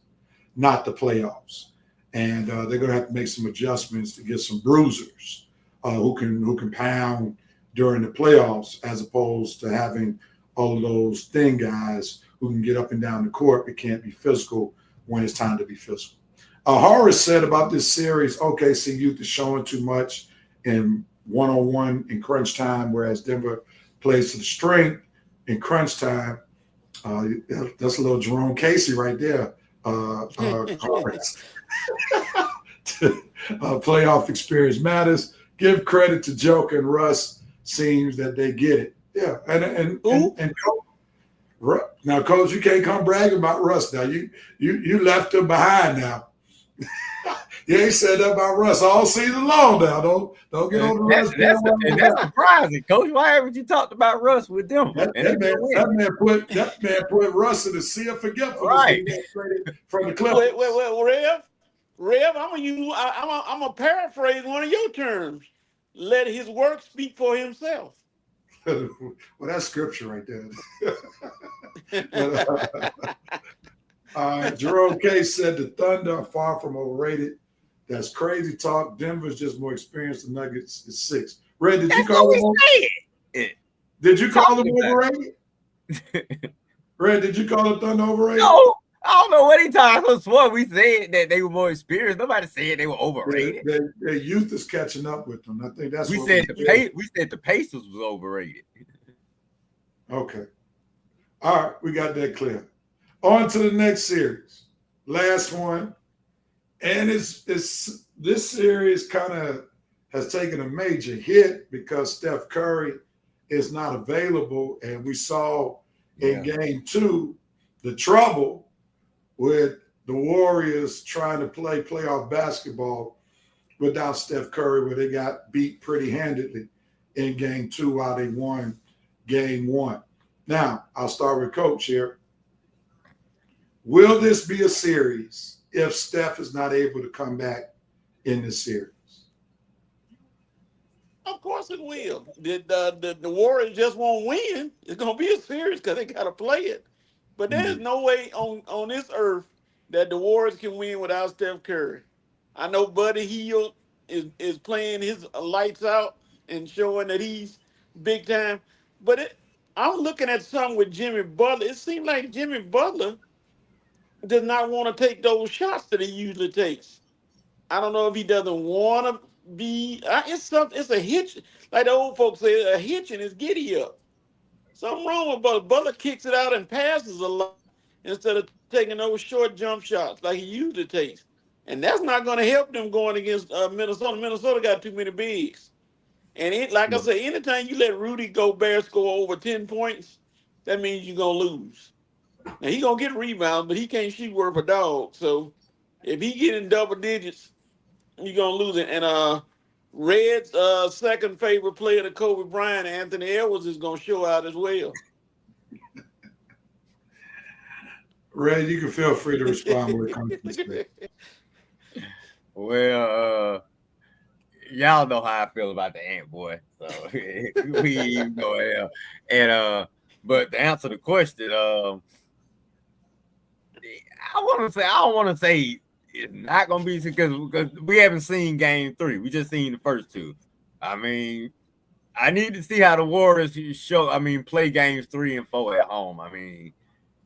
not the playoffs. And they're going to have to make some adjustments to get some bruisers who can pound during the playoffs as opposed to having all of those thin guys who can get up and down the court but can't be physical when it's time to be physical. Horace said about this series, OKC youth is showing too much in one-on-one in crunch time, whereas Denver plays to the strength in crunch time. That's a little Jerome Casey right there. Horace. Playoff experience matters. Give credit to Joker and Russ. Seems that they get it. Yeah, and now, Coach, you can't come bragging about Russ. Now you left him behind. Now you ain't said that about Russ all season long. Now don't get on the Russ. That's surprising, Coach. Why haven't you talked about Russ with them? That man put Russ in the sea of forgetfulness. Right from the Clippers. Wait, Rev. I'm gonna paraphrase one of your terms. Let his work speak for himself. Well, that's scripture right there. Jerome Case said the Thunder are far from overrated. That's crazy talk. Denver's just more experienced. The Nuggets is 6. Red, did you call them overrated? Red, did you call the Thunder overrated? No, I don't know what he talking about. What we said that they were more experienced. Nobody said they were overrated. Their youth is catching up with them. I think that's we what said. We said the Pacers was overrated. Okay. All right, we got that clear. On to the next series. Last one. And it's this series kind of has taken a major hit because Steph Curry is not available. And we saw in game 2 the trouble with the Warriors trying to play playoff basketball without Steph Curry, where they got beat pretty handedly in game 2 while they won game 1. Now, I'll start with Coach here. Will this be a series if Steph is not able to come back in this series? Of course it will. The Warriors just won't win. It's going to be a series because they got to play it. But there's no way on this earth that the Warriors can win without Steph Curry. I know Buddy Hield is playing his lights out and showing that he's big time. But I'm looking at something with Jimmy Butler. It seems like Jimmy Butler does not want to take those shots that he usually takes. I don't know if he doesn't want to be. It's a hitch. Like the old folks say, a hitch in his giddy up. Something wrong with Butler. Butler kicks it out and passes a lot instead of taking those short jump shots like he usually takes. And that's not going to help them going against Minnesota. Minnesota got too many bigs. And I said, anytime you let Rudy Gobert score over 10 points, that means you're going to lose. Now, he's going to get rebounds, but he can't shoot worth a dog. So if he get in double digits, you're going to lose it. And Red's second favorite player to Kobe Bryant, Anthony Edwards, is going to show out as well. Red, you can feel free to respond when it comes to this. Well, y'all know how I feel about the Ant Boy, so we go ahead. And but to answer the question, I don't want to say it's not gonna be because we haven't seen game 3. We just seen the first 2. I mean, I need to see how the Warriors play games 3 and 4 at home. I mean,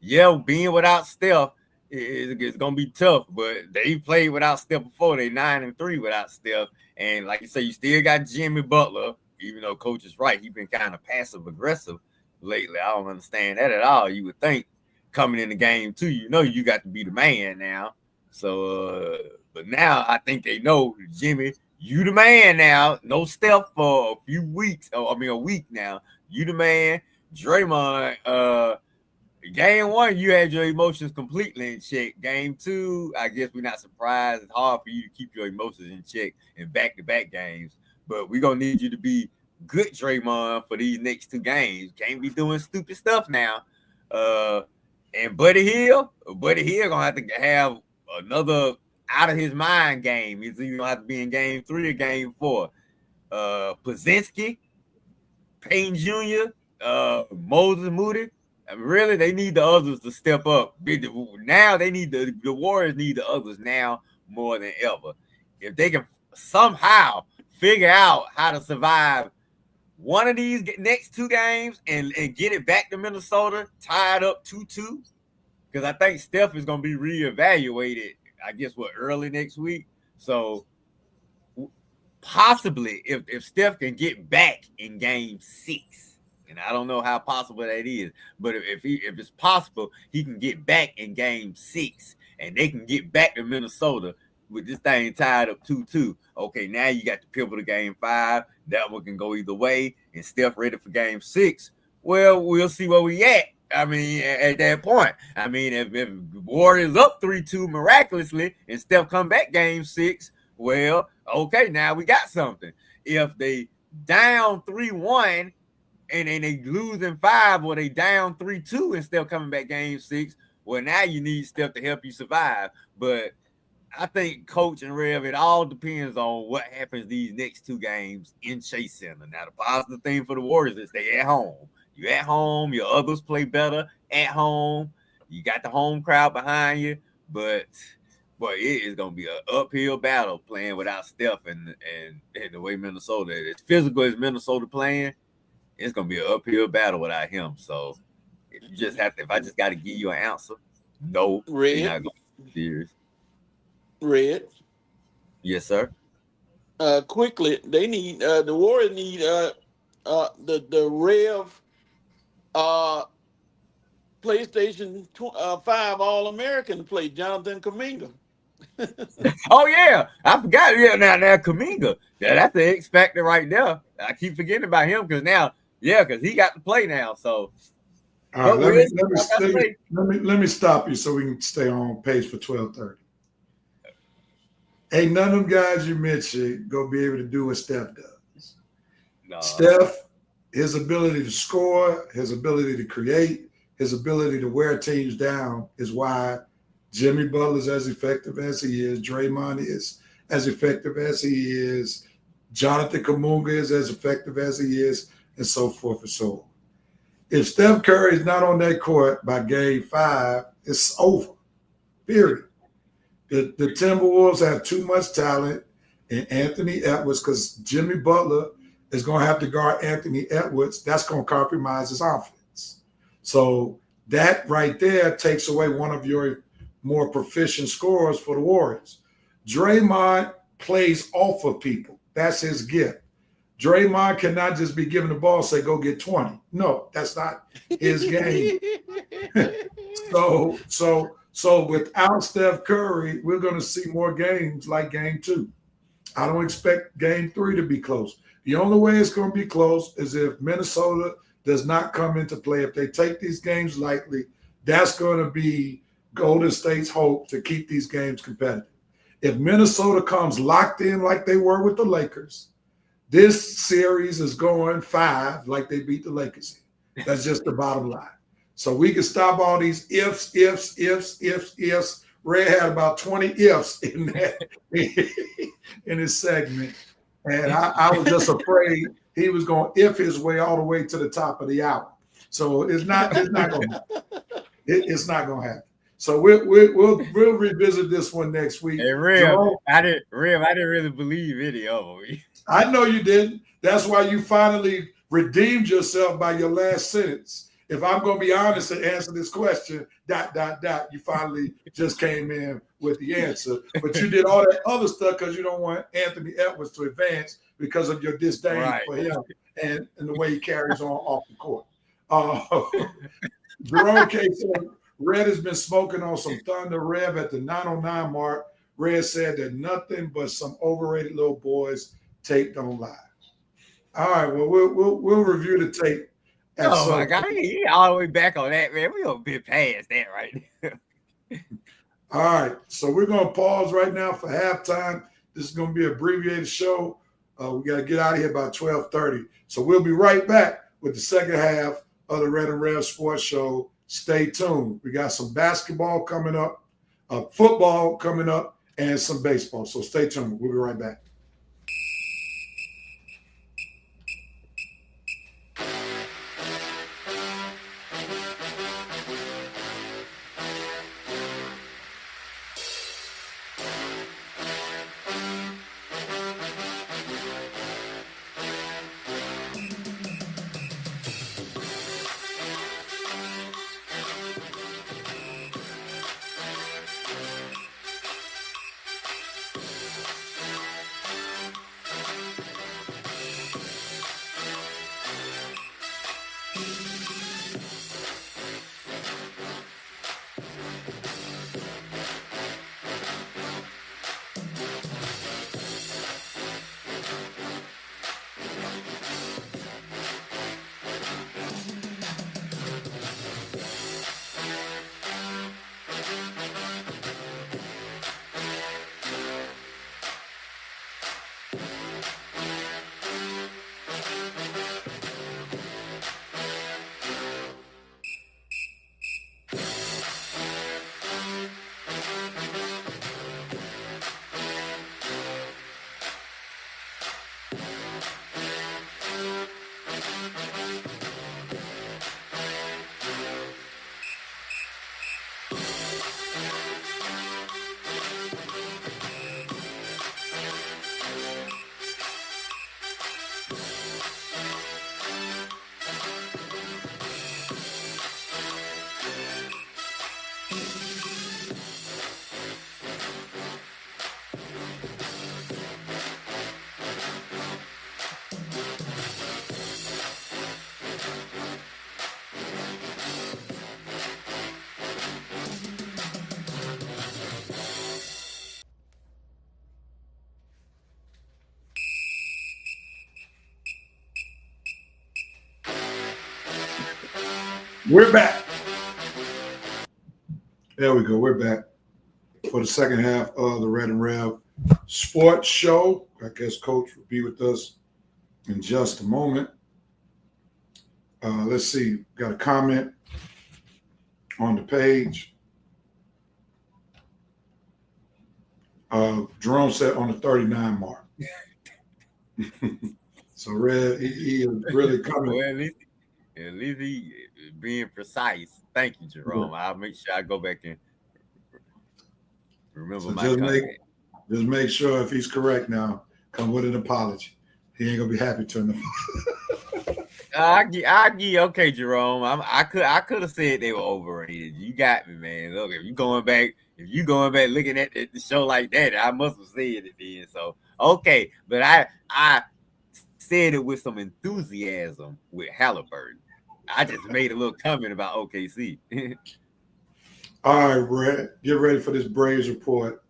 yeah, being without Steph it's gonna be tough, but they played without Steph before. They 9-3 without Steph, and like you say, you still got Jimmy Butler. Even though Coach is right, he's been kind of passive aggressive lately. I don't understand that at all. You would think coming in the game 2, you got to be the man now. So, but now I think they know, Jimmy, you the man now. No Steph for a few weeks. A week now. You the man. Draymond, game 1, you had your emotions completely in check. Game 2, I guess we're not surprised. It's hard for you to keep your emotions in check in back-to-back games. But we're going to need you to be good, Draymond, for these next 2 games. Can't be doing stupid stuff now. And Buddy Hield going to have to have another out-of-his-mind game. He's either going to have to be in game 3 or game 4. Plazinski, Payne Jr., Moses Moody. Really, they need the others to step up. Now they need the Warriors need the others now more than ever. If they can somehow figure out how to survive one of these next 2 games and get it back to Minnesota, tied up 2-2, because I think Steph is going to be reevaluated, I guess, early next week. So possibly if Steph can get back in game 6, and I don't know how possible that is, but if it's possible, he can get back in game 6 and they can get back to Minnesota with this thing tied up 2-2. Okay, now you got to pivot to game 5. That one can go either way, and Steph ready for game 6. Well, we'll see where we at. I mean, at that point, I mean, if Warriors up 3-2 miraculously and Steph come back game 6, well, okay, now we got something. If they down 3-1 and they lose in 5, or they down 3-2 and still coming back game 6, well, now you need Steph to help you survive. But I think Coach and Rev, it all depends on what happens these next 2 games in Chase Center. Now, the positive thing for the Warriors is they at home. You at home, your others play better at home. You got the home crowd behind you, but it is gonna be an uphill battle playing without Steph and the way Minnesota is. As physical as Minnesota playing, it's gonna be an uphill battle without him. So if I just got to give you an answer, no, Red. you're not going to be serious. Red. Yes, sir. Quickly, they need the Warriors need the Rev PlayStation 5 All-American to play Jonathan Kuminga. Oh yeah, I forgot. Yeah, now Kuminga, that's the X factor right there. I keep forgetting about him because he got to play now. So All right, But let we'll me see. let me Like I let me say, let me let me stop you so we can stay on page for 12:30. Ain't none of them guys you mentioned gonna be able to do what Steph does. no. Steph, his ability to score, his ability to create, his ability to wear teams down is why Jimmy Butler's as effective as he is, Draymond is as effective as he is, Jonathan Kuminga is as effective as he is, and so forth and so on. If Steph Curry is not on that court by game 5, it's over. Period. The Timberwolves have too much talent in Anthony Edwards because Jimmy Butler is going to have to guard Anthony Edwards. That's going to compromise his offense. So that right there takes away one of your more proficient scorers for the Warriors. Draymond plays off of people. That's his gift. Draymond cannot just be given the ball and say, go get 20. No, that's not his game. So without Steph Curry, we're going to see more games like game 2. I don't expect game 3 to be close. The only way it's going to be close is if Minnesota does not come into play. If they take these games lightly, that's going to be Golden State's hope to keep these games competitive. If Minnesota comes locked in like they were with the Lakers, this series is going 5 like they beat the Lakers. That's just the bottom line. So we can stop all these ifs. Red had about 20 ifs in that in his segment. And I was just afraid he was going to if his way all the way to the top of the hour. So it's not going to happen. It's not going to happen. So we'll revisit this one next week. Hey, Rev, I didn't really believe any of them. I know you didn't. That's why you finally redeemed yourself by your last sentence. If I'm going to be honest and answer this question, ... you finally just came in with the answer. But you did all that other stuff because you don't want Anthony Edwards to advance because of your disdain for him and the way he carries on off the court. Jerome K. said, Red has been smoking on some Thunder. Rev at the 909 mark. Red said that nothing but some overrated little boys tape don't lie. All right, well, we'll review the tape. Oh my God, he all the way back on that, man. We gonna be past that right now. All right, so we're gonna pause right now for halftime. This is gonna be an abbreviated show. We gotta get out of here by 12:30. So we'll be right back with the second half of the Red and Rev Sports Show. Stay tuned. We got some basketball coming up, football coming up, and some baseball. So stay tuned. We'll be right back. We're back. There we go. We're back for the second half of the Red and Rev Sports Show. I guess Coach will be with us in just a moment. Let's see. Got a comment on the page. Jerome said on the 39 mark. So Red, he is really coming. Well, at least he being precise. Thank you, Jerome. I'll make sure I go back and remember So my comment. Just make sure if he's correct now, come with an apology. He ain't gonna be happy to know. I give okay, Jerome. I could have said they were overrated. You got me, man. Look, if you going back looking at the show like that, I must have said it then. So okay, but I said it with some enthusiasm with Halliburton. I just made a little comment about OKC. All right, Brett, get ready for this Braves report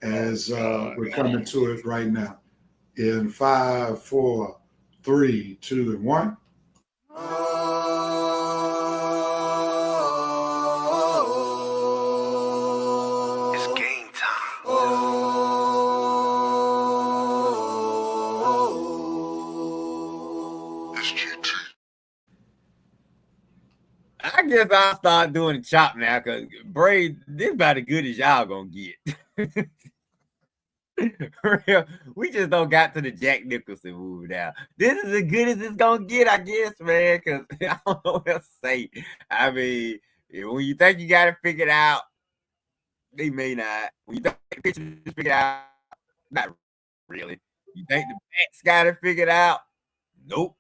as we're coming to it right now. In 5, 4, 3, 2, and 1. It's game time. It's GT. I guess I'll start doing the chop now because Braves, this about as good as y'all gonna get. We just don't got to the Jack Nicholson movie now. This is as good as it's gonna get, I guess, man. Because I don't know what else to say. I mean, when you think you got it figured out, they may not. When you think the pitcher is figured out, not really. You think the bats got it figured out? Nope.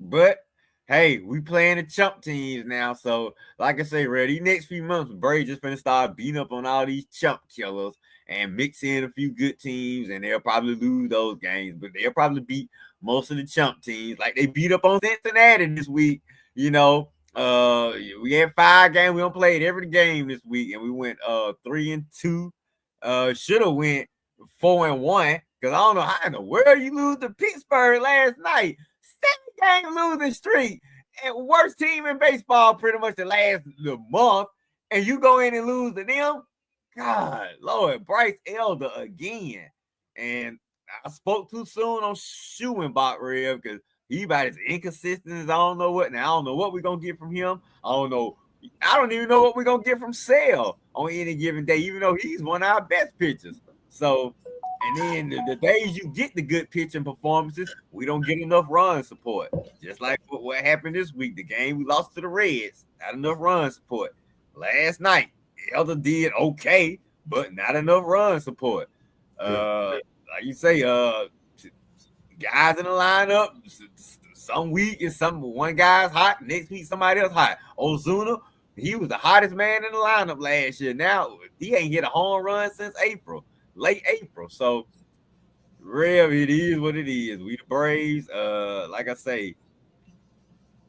But hey, we playing the chump teams now. So, like I say, Red, these next few months, Braves just gonna start beating up on all these chump killers and mix in a few good teams, and they'll probably lose those games, but they'll probably beat most of the chump teams. Like they beat up on Cincinnati this week. You know, we had 5 games. We don't played every game this week, and we went 3-2. Should have went 4-1 because I don't know how in the world you lose to Pittsburgh last night. 7-game losing streak, and worst team in baseball pretty much the last month, and you go in and lose to them. God, Lord, Bryce Elder again. And I spoke too soon on Schuenbach, Rev, because he about as inconsistent as I don't know what. Now, I don't know what we're going to get from him. I don't even know what we're going to get from Sale on any given day, even though he's one of our best pitchers. So, and then the days you get the good pitching performances, we don't get enough run support. Just like what happened this week, the game we lost to the Reds, not enough run support. Last night, Elder did okay, but not enough run support. Like you say, guys in the lineup, some week is one guy's hot, next week somebody else hot. Ozuna, he was the hottest man in the lineup last year. Now he ain't hit a home run since late April. So, Rev, it is what it is. We the Braves. Like I say,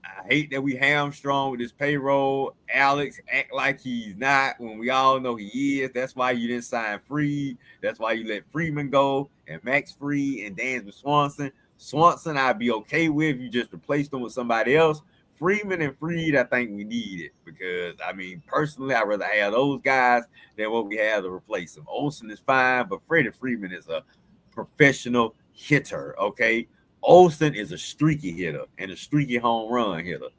I hate that we hamstrung with this payroll. Alex act like he's not when we all know he is. That's why you didn't sign Freed. That's why you let Freeman go and Max Fried and dance with Swanson. Swanson, I'd be okay with. You just replaced him with somebody else. Freeman and Fried, I think we need it because, I mean, personally, I'd rather have those guys than what we have to replace them. Olsen is fine, but Freddie Freeman is a professional hitter, okay? Olsen is a streaky hitter and a streaky home run hitter.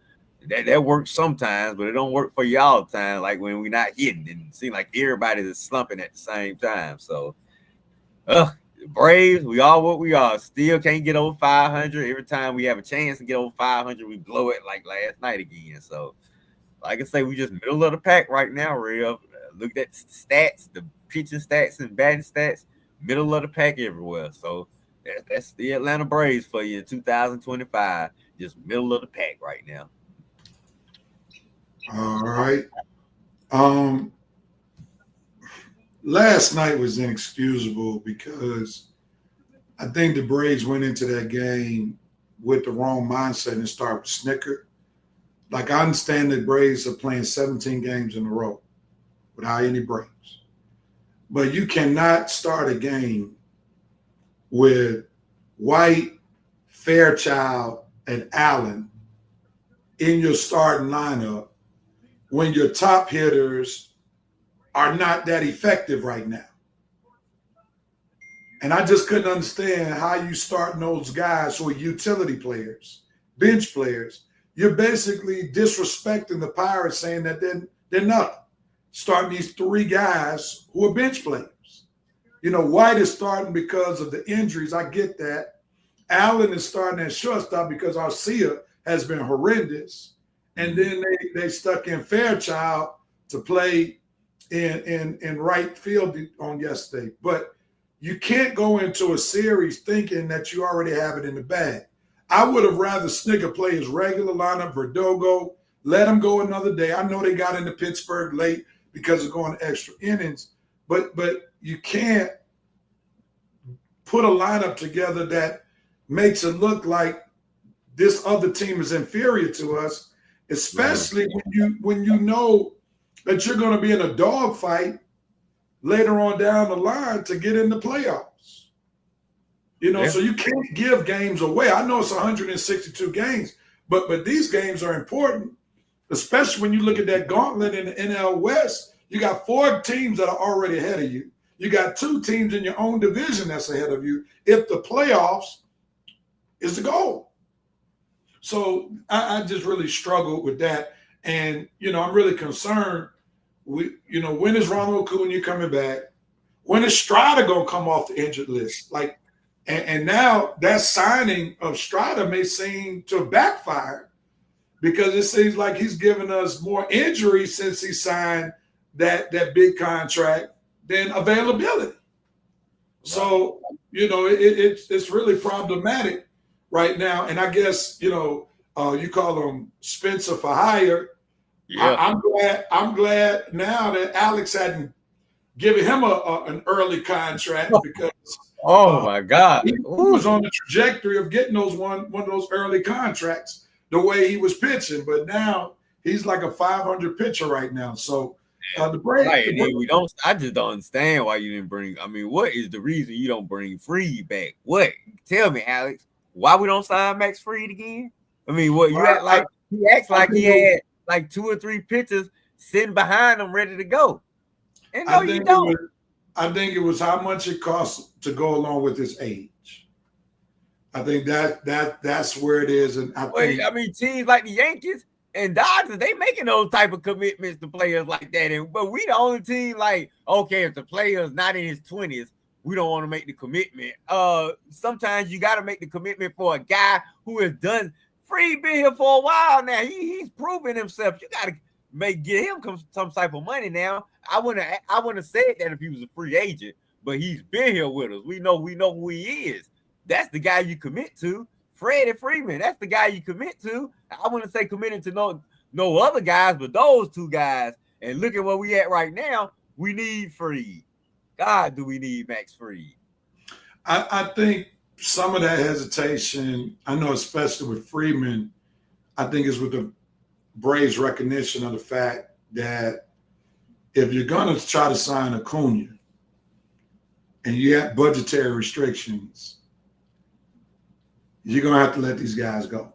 That works sometimes, but it don't work for you all the time. Like when we're not hitting, and it seems like everybody is slumping at the same time. So, Braves, we are what we are. Still can't get over 500. Every time we have a chance to get over 500, we blow it like last night again. So, like I say, we just middle of the pack right now, Rev. Look at the stats, the pitching stats and batting stats, middle of the pack everywhere. So, that's the Atlanta Braves for you in 2025. Just middle of the pack right now. All right. Last night was inexcusable because I think the Braves went into that game with the wrong mindset and started with Snicker. Like, I understand the Braves are playing 17 games in a row without any breaks. But you cannot start a game with White, Fairchild, and Allen in your starting lineup when your top hitters are not that effective right now. And I just couldn't understand how you starting those guys who are utility players, bench players. You're basically disrespecting the Pirates, saying that they're nothing. Starting these 3 guys who are bench players. You know, White is starting because of the injuries. I get that. Allen is starting at shortstop because Arcia has been horrendous. And then they stuck in Fairchild to play in right field on yesterday. But you can't go into a series thinking that you already have it in the bag. I would have rather Snitker play his regular lineup, Verdugo, let him go another day. I know they got into Pittsburgh late because of going to extra innings, but you can't put a lineup together that makes it look like this other team is inferior to us, especially when you know that you're going to be in a dogfight later on down the line to get in the playoffs. You know, so you can't give games away. I know it's 162 games, but these games are important, especially when you look at that gauntlet in the NL West. You got 4 teams that are already ahead of you. You got 2 teams in your own division that's ahead of you if the playoffs is the goal. So I just really struggled with that. And, you know, I'm really concerned. When is Ronald Acuna coming back? When is Strider going to come off the injured list? And now that signing of Strider may seem to backfire because it seems like he's given us more injuries since he signed that big contract than availability. So, you know, it's really problematic right now. And I guess, you call him Spencer for hire. Yeah. I'm glad now that Alex hadn't given him an early contract because my God, he was on the trajectory of getting one of those early contracts the way he was pitching. But now he's like a 500 pitcher right now. So the break. I just don't understand why you didn't bring. I mean, what is the reason you don't bring Fried back? What? Tell me, Alex. Why we don't sign Max Fried again? I mean, what you act like? He acts like he had like 2 or 3 pitchers sitting behind him ready to go. And no, you don't. I think it was how much it costs to go along with his age. I think that's where it is. And I mean, teams like the Yankees and Dodgers, they making those type of commitments to players like that. But we the only team like, okay, if the player's not in his 20s, we don't want to make the commitment. Sometimes you got to make the commitment for a guy who has done. Fried been here for a while now. He's proven himself. You got to get him some type of money now. I wouldn't have said that if he was a free agent, but he's been here with us. We know who he is. That's the guy you commit to. Freddie Freeman, that's the guy you commit to. I wouldn't say committing to no other guys, but those 2 guys. And look at where we at right now. We need Fried. God, do we need Max Fried? I think some of that hesitation, I know especially with Freeman, I think is with the Braves' recognition of the fact that if you're going to try to sign Acuna and you have budgetary restrictions, you're going to have to let these guys go.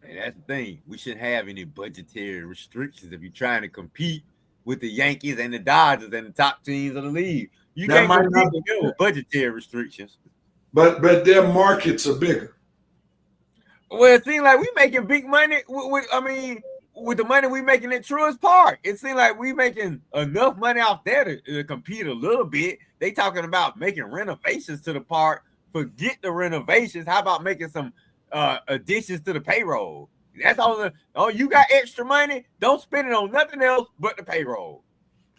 And that's the thing. We shouldn't have any budgetary restrictions if you're trying to compete with the Yankees and the Dodgers and the top teams of the league. You can't compete with budgetary restrictions. But their markets are bigger. Well, it seems like we making big money. With the money we making at Truist Park, it seems like we making enough money out there to compete a little bit. They talking about making renovations to the park. Forget the renovations. How about making some additions to the payroll? That's all. You got extra money. Don't spend it on nothing else but the payroll.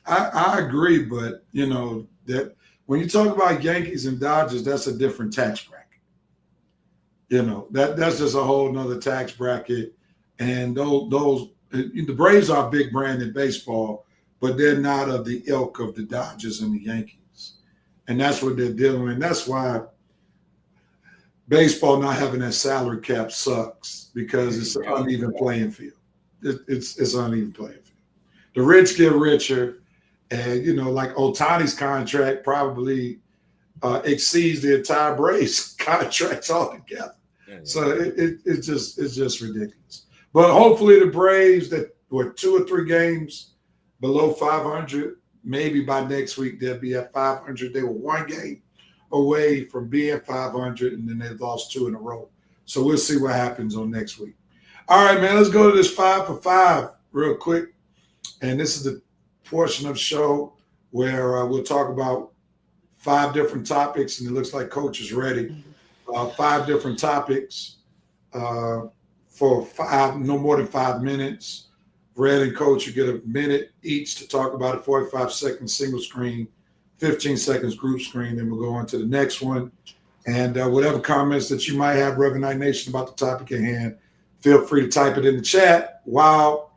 I agree, but that when you talk about Yankees and Dodgers, that's a different tax bracket. That's just a whole nother tax bracket. And the Braves are a big brand in baseball, but they're not of the ilk of the Dodgers and the Yankees. And that's what they're dealing with. And that's why baseball not having that salary cap sucks, because it's an uneven playing field. It's an uneven playing field. The rich get richer, and like Ohtani's contract probably exceeds the entire Braves contracts altogether. So it's just ridiculous. But hopefully the Braves that were 2 or 3 games below 500, maybe by next week they'll be at 500. They were 1 game away from being 500, and then they lost 2 in a row. So we'll see what happens on next week. All right, man, let's go to this 5 for 5 real quick. And this is the portion of the show where we'll talk about 5 different topics, and it looks like Coach is ready. 5 different topics for no more than 5 minutes. Red and Coach, you get a minute each to talk about it, 45 seconds single screen, 15 seconds group screen, then we'll go on to the next one. And whatever comments that you might have, Reverend Knight Nation, about the topic at hand, feel free to type it in the chat while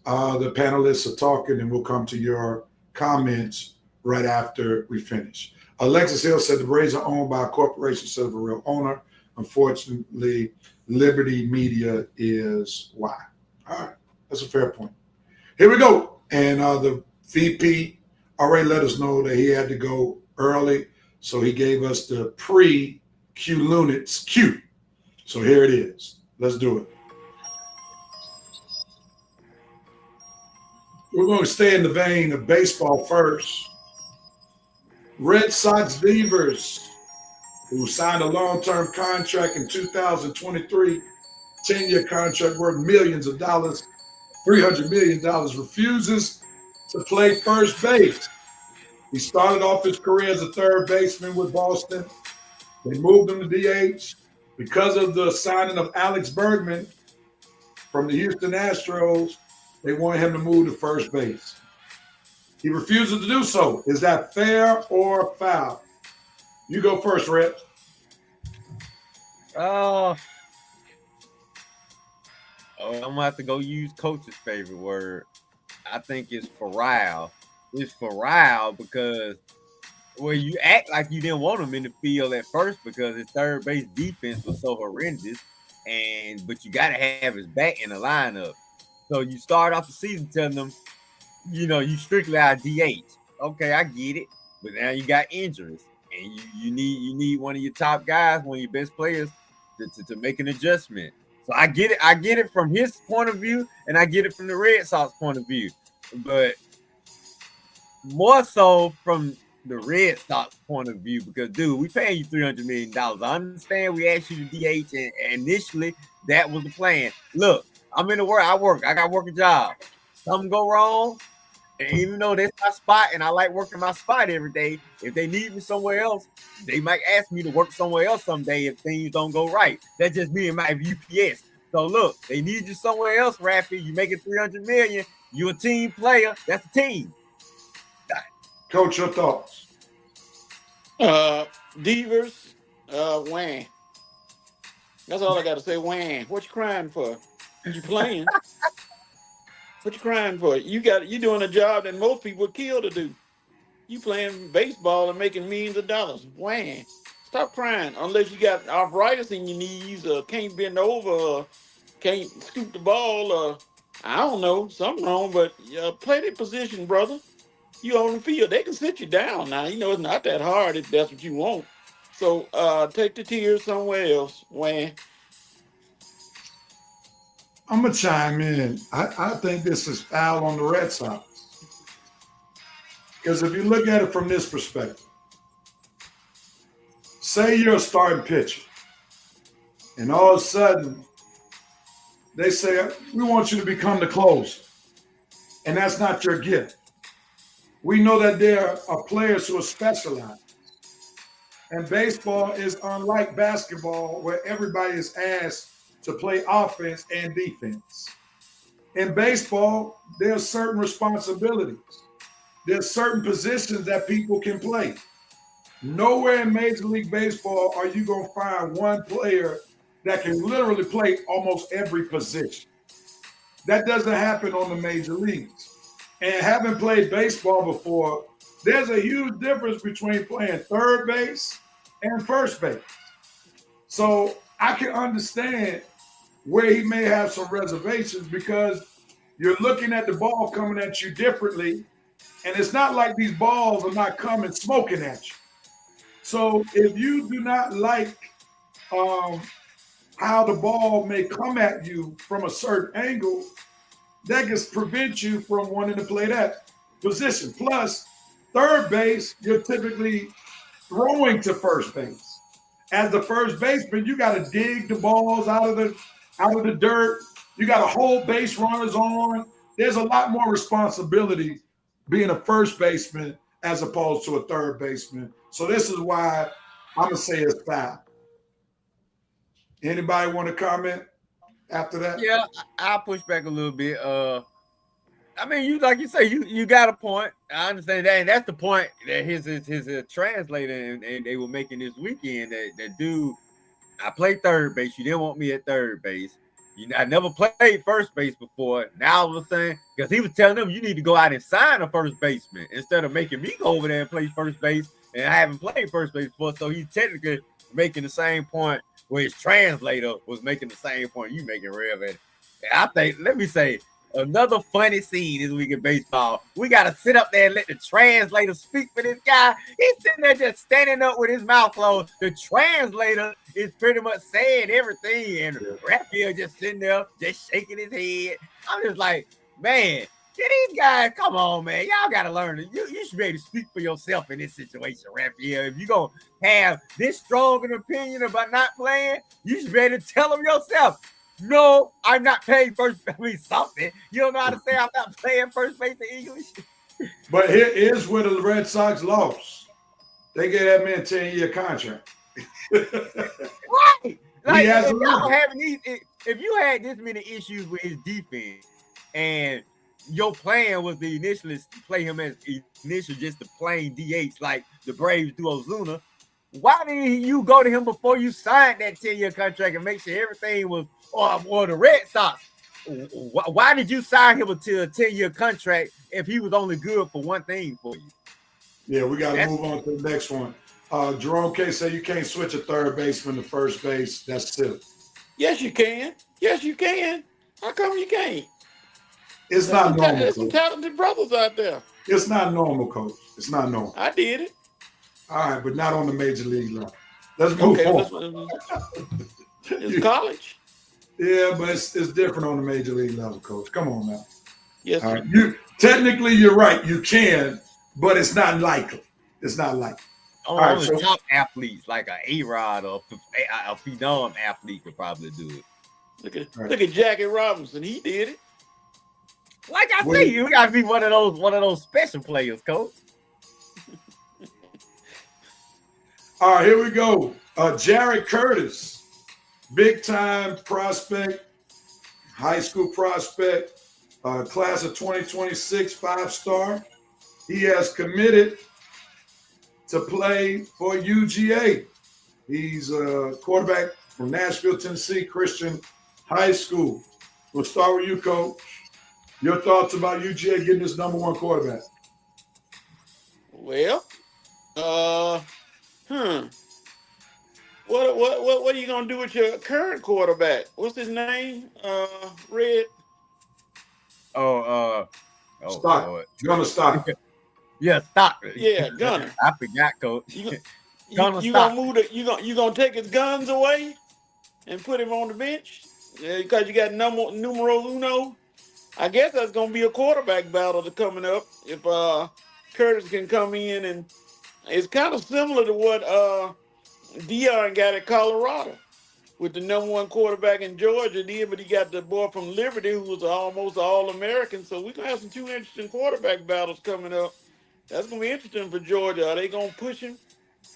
the panelists are talking, and we'll come to your comments right after we finish. Alexis Hill said the Braves are owned by a corporation instead of a real owner. Unfortunately, Liberty Media is why. All right, that's a fair point. Here we go. And the VP already let us know that he had to go early, so he gave us the pre-Q Lunits Q. So here it is. Let's do it. We're going to stay in the vein of baseball first. Red Sox Devers, who signed a long-term contract in 2023, 10-year contract worth millions of dollars, $300 million, refuses to play first base. He started off his career as a third baseman with Boston. They moved him to DH because of the signing of Alex Bergman from the Houston Astros. They wanted him to move to first base. He refuses to do so. Is that fair or foul? You go first, Red. I'm gonna have to go use Coach's favorite word. I think it's foul. It's foul because you act like you didn't want him in the field at first because his third base defense was so horrendous, but you gotta have his back in the lineup. So you start off the season telling them, you strictly out DH. Okay, I get it, but now you got injuries, and you need one of your top guys, one of your best players, to make an adjustment. So I get it. I get it from his point of view, and I get it from the Red Sox point of view, but more so from the Red Sox point of view because, dude, we paying you $300 million. I understand we asked you to DH, and initially that was the plan. Look, I'm in the work. I got to work a job. Something go wrong, and even though that's my spot, and I like working my spot every day, if they need me somewhere else, they might ask me to work somewhere else someday if things don't go right. That's just me and my UPS. So look, they need you somewhere else, Raffy. You making $300 million. You a team player. That's a team. Coach, your thoughts? Devers, wham. That's all I got to say. Wham. What you crying for? You playing? What you crying for? You doing a job that most people would kill to do. You playing baseball and making millions of dollars. Wham. Stop crying. Unless you got arthritis in your knees or can't bend over or can't scoop the ball or I don't know, something wrong, but play their position, brother. You on the field. They can sit you down now. It's not that hard if that's what you want. So take the tears somewhere else. Wham. I'm going to chime in. I think this is foul on the Red Sox. Because if you look at it from this perspective, say you're a starting pitcher, and all of a sudden they say, we want you to become the closer, and that's not your gift. We know that there are players who are specialized. And baseball is unlike basketball where everybody is asked to play offense and defense. In baseball, there are certain responsibilities. There's certain positions that people can play. Nowhere in Major League Baseball are you going to find one player that can literally play almost every position. That doesn't happen on the major leagues. And having played baseball before, there's a huge difference between playing third base and first base. So I can understand where he may have some reservations because you're looking at the ball coming at you differently, and it's not like these balls are not coming smoking at you. So if you do not like how the ball may come at you from a certain angle, that can prevent you from wanting to play that position. Plus, third base, you're typically throwing to first base. As the first baseman, you got to dig the balls out of the dirt. You got to hold base runners on. There's a lot more responsibility being a first baseman as opposed to a third baseman. So this is why I'm gonna say it's foul. Anybody want to comment after that? Yeah, I'll push back a little bit. I mean, you like you say, you got a point. I understand that, and that's the point that his translator and they were making this weekend. That dude, I played third base. You didn't want me at third base. I never played first base before. Now all of a sudden, because he was telling them you need to go out and sign a first baseman instead of making me go over there and play first base, and I haven't played first base before. So he's technically making the same point where his translator was making the same point you making, Rev. And I think, let me say, another funny scene this week in baseball. We got to sit up there and let the translator speak for this guy. He's sitting there just standing up with his mouth closed. The translator is pretty much saying everything, and Raphael just sitting there, just shaking his head. I'm just like, man, these guys, come on, man. Y'all got to learn it. You should be able to speak for yourself in this situation, Raphael. If you're going to have this strong an opinion about not playing, you should be able to tell them yourself. No, I'm not playing first base. Something. You don't know how to say I'm not playing first base in English. But here's where the Red Sox lost. They gave that man a 10-year contract. Right. Like, if you had this many issues with his defense and your plan was to initially play him as initial just the plain DH like the Braves do Ozuna, why didn't you go to him before you signed that 10-year contract and make sure everything was, or the Red Sox? Why did you sign him to a 10-year contract if he was only good for one thing for you? Yeah, we got to move on to the next one. Jerome K said you can't switch a third baseman to first base. That's silly. Yes, you can. Yes, you can. How come you can't? It's not normal. There's some talented brothers out there. It's not normal, Coach. It's not normal. I did it. All right, but not on the major league level. Let's move on. It's college. Yeah, but it's different on the major league level, Coach. Come on now. Yes. All right. Technically, you're right. You can, but it's not likely. It's not likely. Only top athletes like an A-Rod or a phenom athlete could probably do it. Look at Jackie Robinson. He did it. Like I say, you got to be one of those special players, Coach. All right, here we go. Jared Curtis, big time prospect, high school prospect, class of 2026, 5-star. He has committed to play for UGA. He's a quarterback from Nashville, Tennessee, Christian High School. We'll start with you, Coach. Your thoughts about UGA getting this number one quarterback? Well, What are you gonna do with your current quarterback? What's his name? Red. Stockton. Gunner Stockton. Yeah, Stockton. Yeah, Gunner. I forgot, Coach. You gonna take his guns away and put him on the bench because you got numero uno. I guess that's gonna be a quarterback battle that's coming up if Curtis can come in, and it's kind of similar to what Deion got at Colorado with the number one quarterback in Georgia did, but he got the boy from Liberty who was almost All-American. So we're gonna have some two interesting quarterback battles coming up. That's gonna be interesting for Georgia. Are they gonna push him,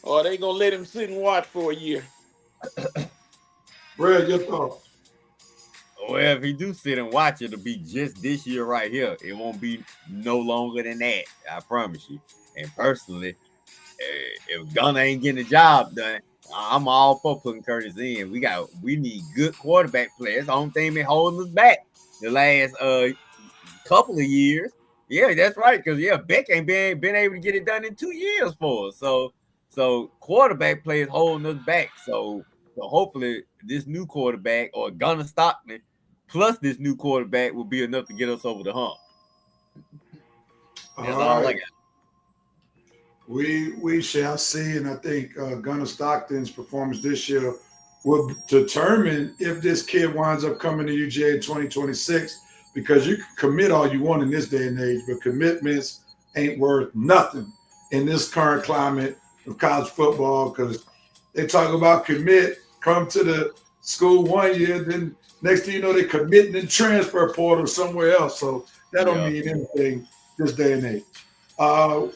or are they gonna let him sit and watch for a year? Red, your thoughts? Well, if he do sit and watch, it'll be just this year right here. It won't be no longer than that. I promise you. And personally, if Gunner ain't getting the job done, I'm all for putting Curtis in. We need good quarterback players. The only thing been holding us back the last couple of years. Yeah, that's right. Because Beck ain't been able to get it done in 2 years for us. So quarterback players holding us back. So hopefully this new quarterback or Gunner Stockton plus this new quarterback will be enough to get us over the hump. That's all I got. We shall see, and I think Gunner Stockton's performance this year will determine if this kid winds up coming to UGA in 2026, because you can commit all you want in this day and age, but commitments ain't worth nothing in this current climate of college football, because they talk about commit, come to the school 1 year, then next thing you know, they're committing in transfer portal somewhere else. So that don't mean anything this day and age.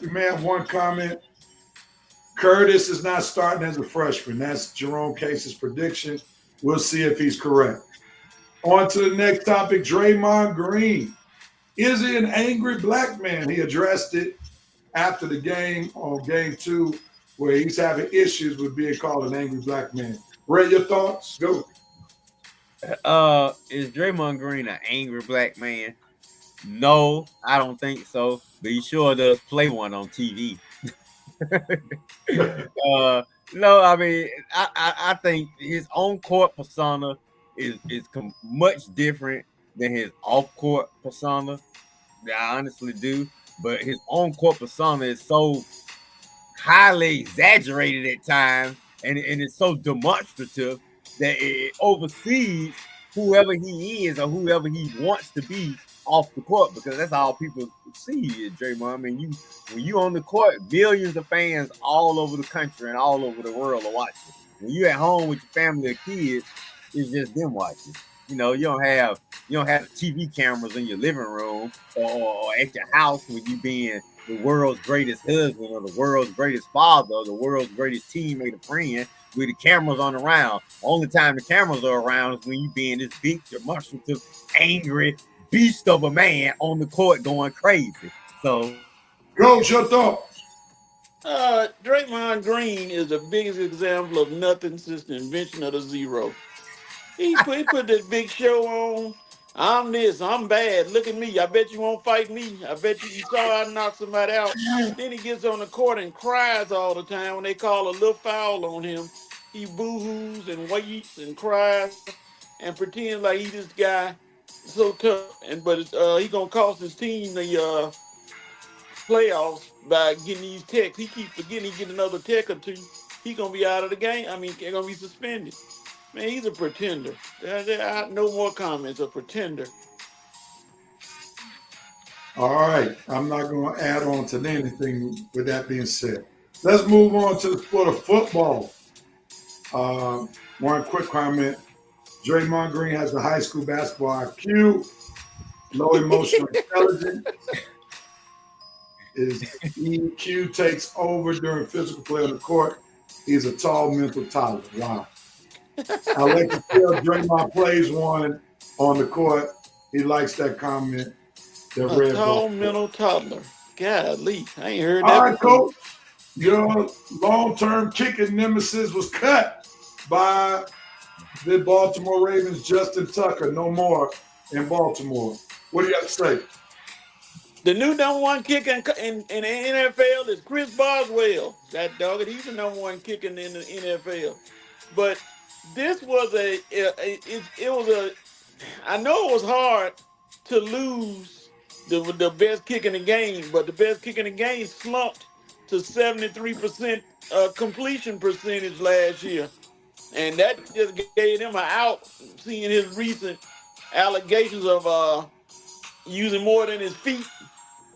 We may have one comment. Curtis is not starting as a freshman. That's Jerome Case's prediction. We'll see if he's correct. On to the next topic, Draymond Green. Is he an angry black man? He addressed it after the game on game 2, where he's having issues with being called an angry black man. Ray, your thoughts? Go. Is Draymond Green an angry black man? No, I don't think so. But he sure does play one on TV. No, I mean, I think his on court persona is much different than his off court persona. I honestly do. But his on court persona is so highly exaggerated at times, and it's so demonstrative that it oversees whoever he is or whoever he wants to be off the court, because that's all people see is Draymond. I mean, when you on the court, billions of fans all over the country and all over the world are watching. When you at home with your family or kids, it's just them watching. You know, you don't have TV cameras in your living room or at your house when you being the world's greatest husband or the world's greatest father or the world's greatest teammate or friend with the cameras on around. Only time the cameras are around is when you being this big, demonstrative, angry beast of a man on the court going crazy. So, go, your thoughts. Draymond Green is the biggest example of nothing since the invention of the zero. He put this big show on. I'm this, I'm bad. Look at me. I bet you won't fight me. I bet you saw I knocked somebody out. Then he gets on the court and cries all the time when they call a little foul on him. He boo-hoos and waits and cries and pretends like he this guy so tough. But he gonna cost his team the playoffs by getting these techs. He keeps forgetting he get another tech or two. He gonna be out of the game. I mean, he's gonna be suspended. Man, he's a pretender. No more comments. A pretender. All right. I'm not going to add on to anything with that being said. Let's move on to the sport of football. One quick comment. Draymond Green has a high school basketball IQ, low emotional intelligence. His EQ takes over during physical play on the court. He's a tall mental toddler. Wow. I like to feel Draymond plays one on the court. He likes that comment. A tall mental toddler. Golly, I ain't heard that All right, before. Coach. Your long-term kicking nemesis was cut by the Baltimore Ravens, Justin Tucker. No more in Baltimore. What do you have to say? The new number one kicker in the NFL is Chris Boswell. That dog, he's the number one kicker in the NFL. But this was I know it was hard to lose the best kick in the game, but the best kick in the game slumped to 73% completion percentage last year. And that just gave him an out, seeing his recent allegations of using more than his feet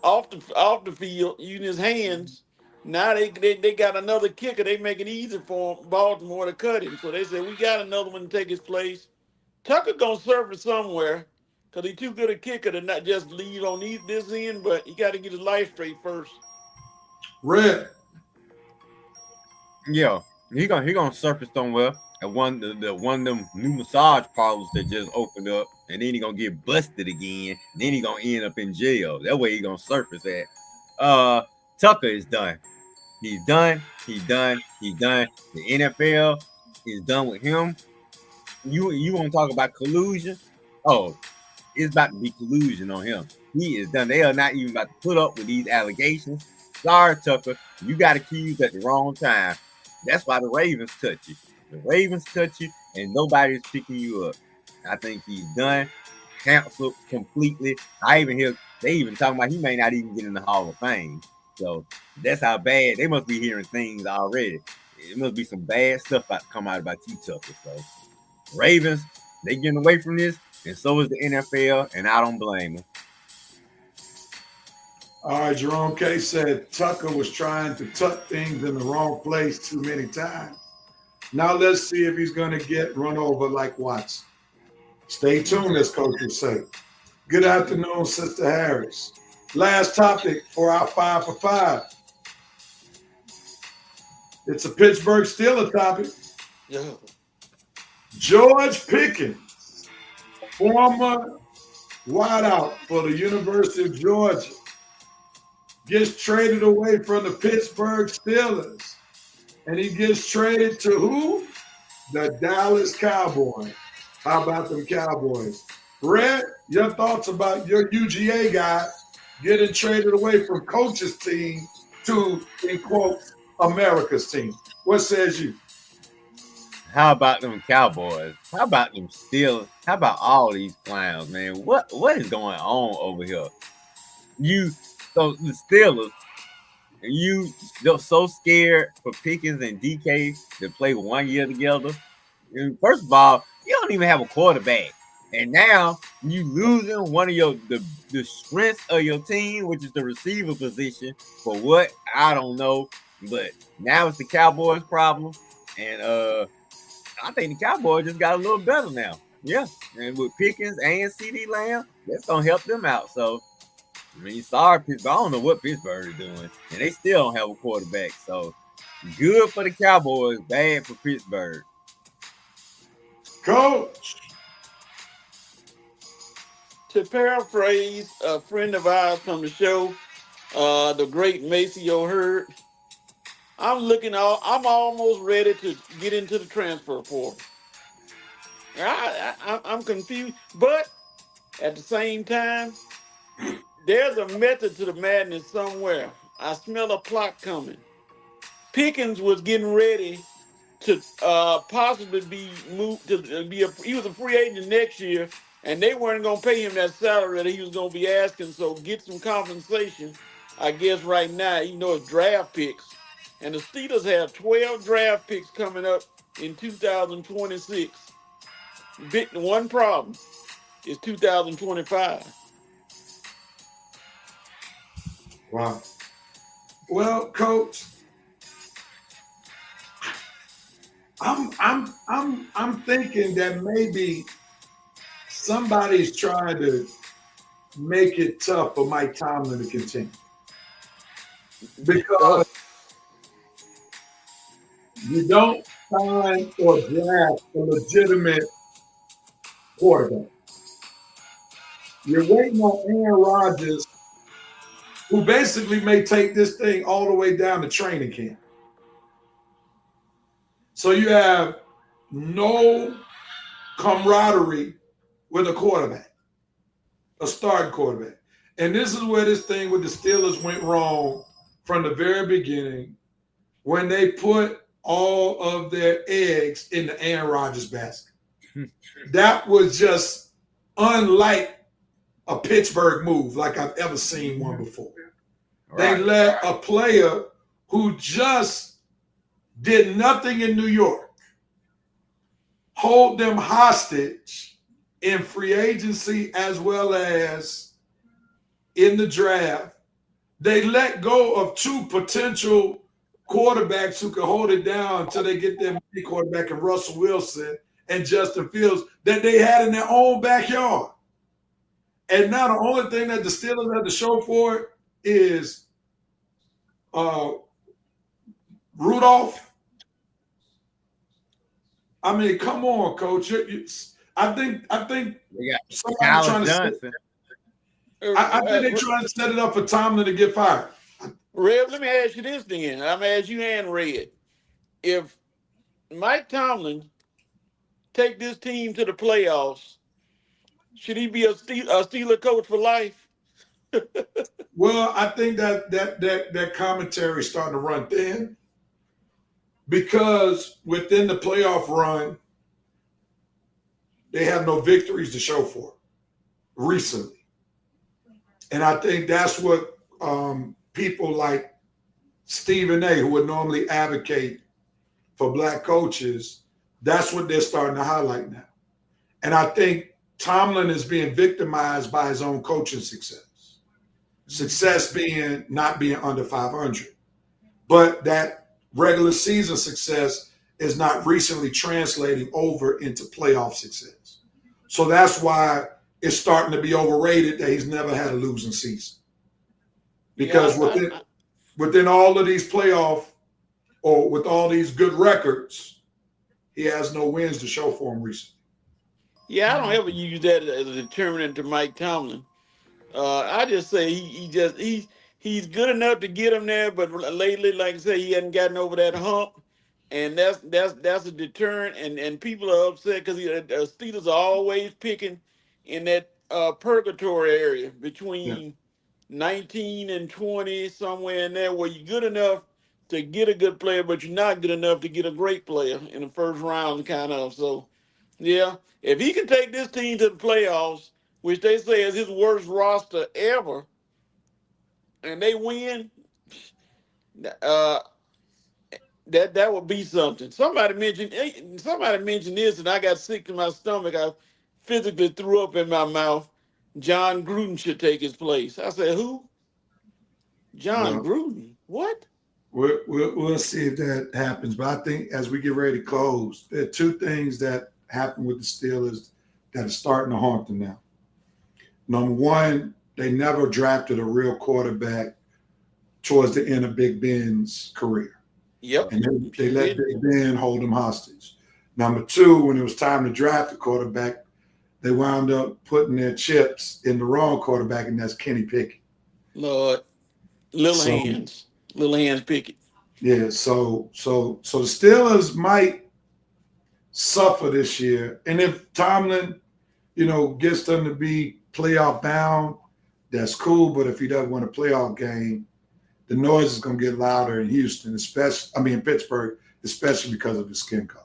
off the field, using his hands. Now they got another kicker. They make it easy for Baltimore to cut him. So they said, we got another one to take his place. Tucker going to surface somewhere because he's too good a kicker to not just lead on this end, but he got to get his life straight first. Red. Yeah, he gonna surface somewhere. And one of them new massage parlors that just opened up, and then he gonna get busted again. And then he gonna end up in jail. That way he gonna surface at. Tucker is done. He's done. He's done. He's done. The NFL is done with him. You want to talk about collusion? Oh, it's about to be collusion on him. He is done. They are not even about to put up with these allegations. Sorry, Tucker. You got accused at the wrong time. That's why the Ravens touch you. The Ravens touch you, and nobody's picking you up. I think he's done. Canceled completely. They even talking about he may not even get in the Hall of Fame. So that's how bad they must be hearing things already. it must be some bad stuff about to come out about you, Tucker. So Ravens, they getting away from this, and so is the NFL, and I don't blame them. All right, Jerome K said Tucker was trying to tuck things in the wrong place too many times. Now let's see if he's going to get run over like Watson. Stay tuned, as Coach would say. Good afternoon, Sister Harris. Last topic for our 5 for 5. It's a Pittsburgh Steelers topic. Yeah. George Pickens, former wideout for the University of Georgia, gets traded away from the Pittsburgh Steelers. And he gets traded to who? The Dallas Cowboys. How about them Cowboys? Red, your thoughts about your UGA guy getting traded away from coach's team to, in quotes, America's team. What says you? How about them Cowboys? How about them Steelers? How about all these clowns, man? What is going on over here? So the Steelers, you so scared for Pickens and DK to play 1 year together. And first of all, you don't even have a quarterback, and now you losing one of the strengths of your team, which is the receiver position. For what? I don't know, but now it's the Cowboys' problem, and I think the Cowboys just got a little better now. Yeah, and with Pickens and CD Lamb, that's gonna help them out. So, I mean, sorry, Pittsburgh. I don't know what Pittsburgh is doing, and they still don't have a quarterback. So, good for the Cowboys, bad for Pittsburgh. Coach. To paraphrase a friend of ours from the show, the great Maceo Hurd, I'm almost ready to get into the transfer portal. I'm confused, but at the same time, there's a method to the madness somewhere. I smell a plot coming. Pickens was getting ready to possibly be moved to he was a free agent next year, and they weren't going to pay him that salary that he was going to be asking. So get some compensation, I guess, right now, even though it's draft picks. And the Steelers have 12 draft picks coming up in 2026. One problem is 2025. Wow. Well, Coach, I'm thinking that maybe somebody's trying to make it tough for Mike Tomlin to continue. Because you don't sign or draft a legitimate quarterback. You're waiting on Aaron Rodgers, who basically may take this thing all the way down to training camp. So you have no camaraderie with a quarterback, a starting quarterback. And this is where this thing with the Steelers went wrong from the very beginning, when they put all of their eggs in the Aaron Rodgers basket. That was just unlike a Pittsburgh move like I've ever seen one before. Right. They let a player who just did nothing in New York hold them hostage in free agency as well as in the draft. They let go of two potential quarterbacks who could hold it down until they get their quarterback in Russell Wilson and Justin Fields that they had in their own backyard. And now the only thing that the Steelers have to show for it is Rudolph. I mean, come on, Coach. I think somebody's trying to I think they're trying to set it up for Tomlin to get fired. Red, let me ask you this then. I'm going to ask you and Red. If Mike Tomlin take this team to the playoffs, should he be a Steeler coach for life? Well, I think that commentary is starting to run thin, because within the playoff run, they have no victories to show for recently. And I think that's what people like Stephen A., who would normally advocate for black coaches, that's what they're starting to highlight now. And I think Tomlin is being victimized by his own coaching success. Success being not being under 500. But that regular season success is not recently translating over into playoff success. So that's why it's starting to be overrated that he's never had a losing season. Because within all of these playoff or with all these good records, he has no wins to show for him recently. Yeah, I don't ever use that as a determinant to Mike Tomlin. I just say he's good enough to get him there, but lately, like I say, he hadn't gotten over that hump, and that's a deterrent. And people are upset because the Steelers are always picking in that purgatory area between 19 and 20, somewhere in there, where you're good enough to get a good player, but you're not good enough to get a great player in the first round, kind of. So, yeah, if he can take this team to the playoffs, which they say is his worst roster ever, and they win, that would be something. Somebody mentioned this, and I got sick to my stomach. I physically threw up in my mouth. John Gruden should take his place. I said, who? John Gruden. What? We'll see if that happens. But I think as we get ready to close, there are two things that happen with the Steelers that are starting to haunt them now. Number one, they never drafted a real quarterback towards the end of Big Ben's career. Yep. And they let Big Ben hold them hostage. Number two, when it was time to draft a quarterback, they wound up putting their chips in the wrong quarterback, and that's Kenny Pickett. Lord, little hands Pickett. Yeah, so the Steelers might suffer this year. And if Tomlin, gets them to be playoff bound, that's cool. But if he doesn't win a playoff game, the noise is going to get louder in Houston, in Pittsburgh, especially because of his skin color.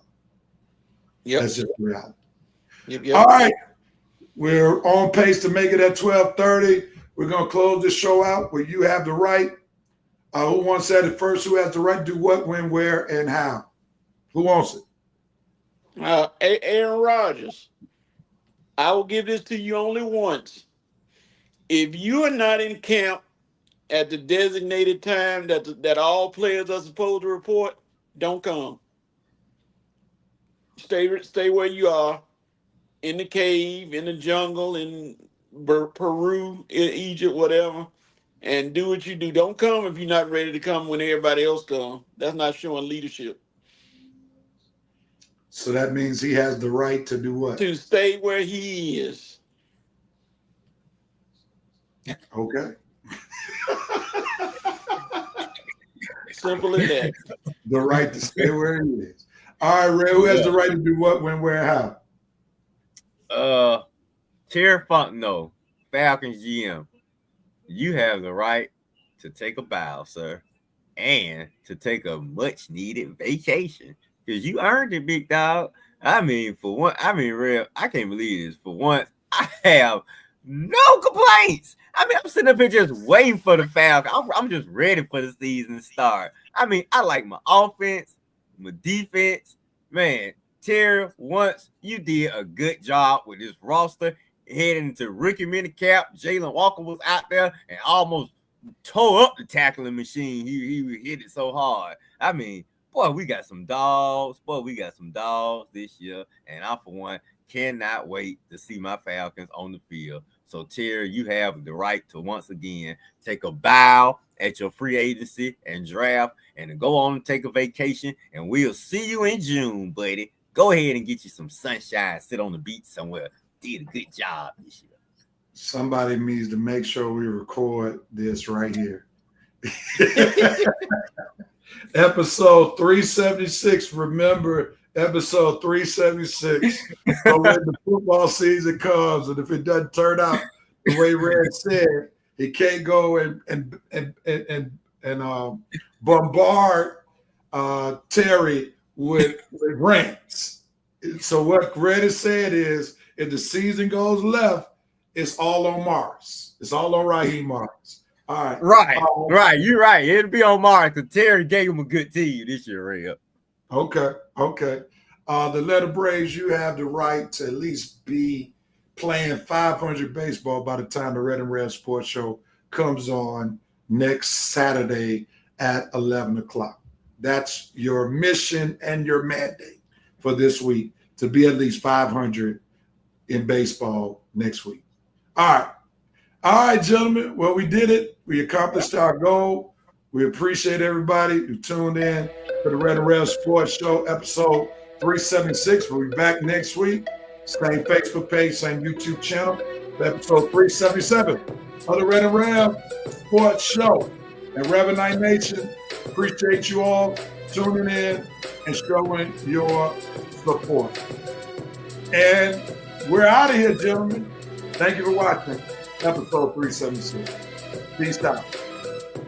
Yep. That's just the reality. Yep. All right. We're on pace to make it at 12:30. We're going to close this show out where you have the right. Who wants that at first? Who has the right to do what, when, where, and how? Who wants it? Aaron Rodgers. I will give this to you only once. If you are not in camp at the designated time that all players are supposed to report, don't come. Stay where you are, in the cave, in the jungle, in Peru, in Egypt, whatever, and do what you do. Don't come if you're not ready to come when everybody else comes. That's not showing leadership. So that means he has the right to do what? To stay where he is. Okay. Simple as that. The right to stay where he is. All right, Ray, who has the right to do what, when, where, how? Terry Fontenot, Falcons GM. You have the right to take a bow, sir, and to take a much-needed vacation. Because you earned it, big dog. Real, I can't believe this. For once, I have no complaints. I'm sitting up here just waiting for the Falcons. I'm just ready for the season to start. I like my offense, my defense. Man, Terry, once you did a good job with this roster, heading into rookie minicamp. Jalen Walker was out there and almost tore up the tackling machine. He hit it so hard. Boy, we got some dogs. This year. And I, for one, cannot wait to see my Falcons on the field. So, Terry, you have the right to once again take a bow at your free agency and draft and to go on and take a vacation. And we'll see you in June, buddy. Go ahead and get you some sunshine. Sit on the beach somewhere. Did a good job this year. Somebody needs to make sure we record this right here. Episode 376. Remember, episode 376. So when the football season comes, and if it doesn't turn out the way Red said, he can't go and bombard Terry with rants. So what Red has said is, if the season goes left, it's all on Mars. It's all on Raheem Morris. All right. Right. You're right. It'll be on Mars because Terry gave him a good team this year, Ray. Okay. The Letter Braves, you have the right to at least be playing 500 baseball by the time the Red and Red Sports Show comes on next Saturday at 11 o'clock. That's your mission and your mandate for this week, to be at least 500 in baseball next week. All right, gentlemen. Well, we did it. We accomplished our goal. We appreciate everybody who tuned in to the Red and Red Sports Show, episode 376. We'll be back next week. Same Facebook page, same YouTube channel, episode 377 of the Red and Red Sports Show. And Reverend Night Nation, appreciate you all tuning in and showing your support. And we're out of here, gentlemen. Thank you for watching episode 376. Peace out.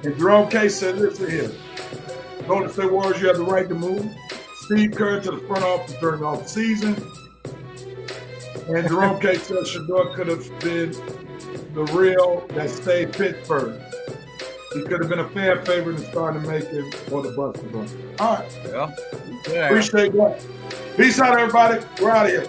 And Jerome K said, listen here. Golden State Warriors, you have the right to move. Steve Kerr to the front office during the off season. And Jerome K said Shedeur could have been the real that stayed Pittsburgh. He could have been a fan favorite and started making or the bust of us. All right. Yeah. Appreciate that. Peace out, everybody. We're out of here.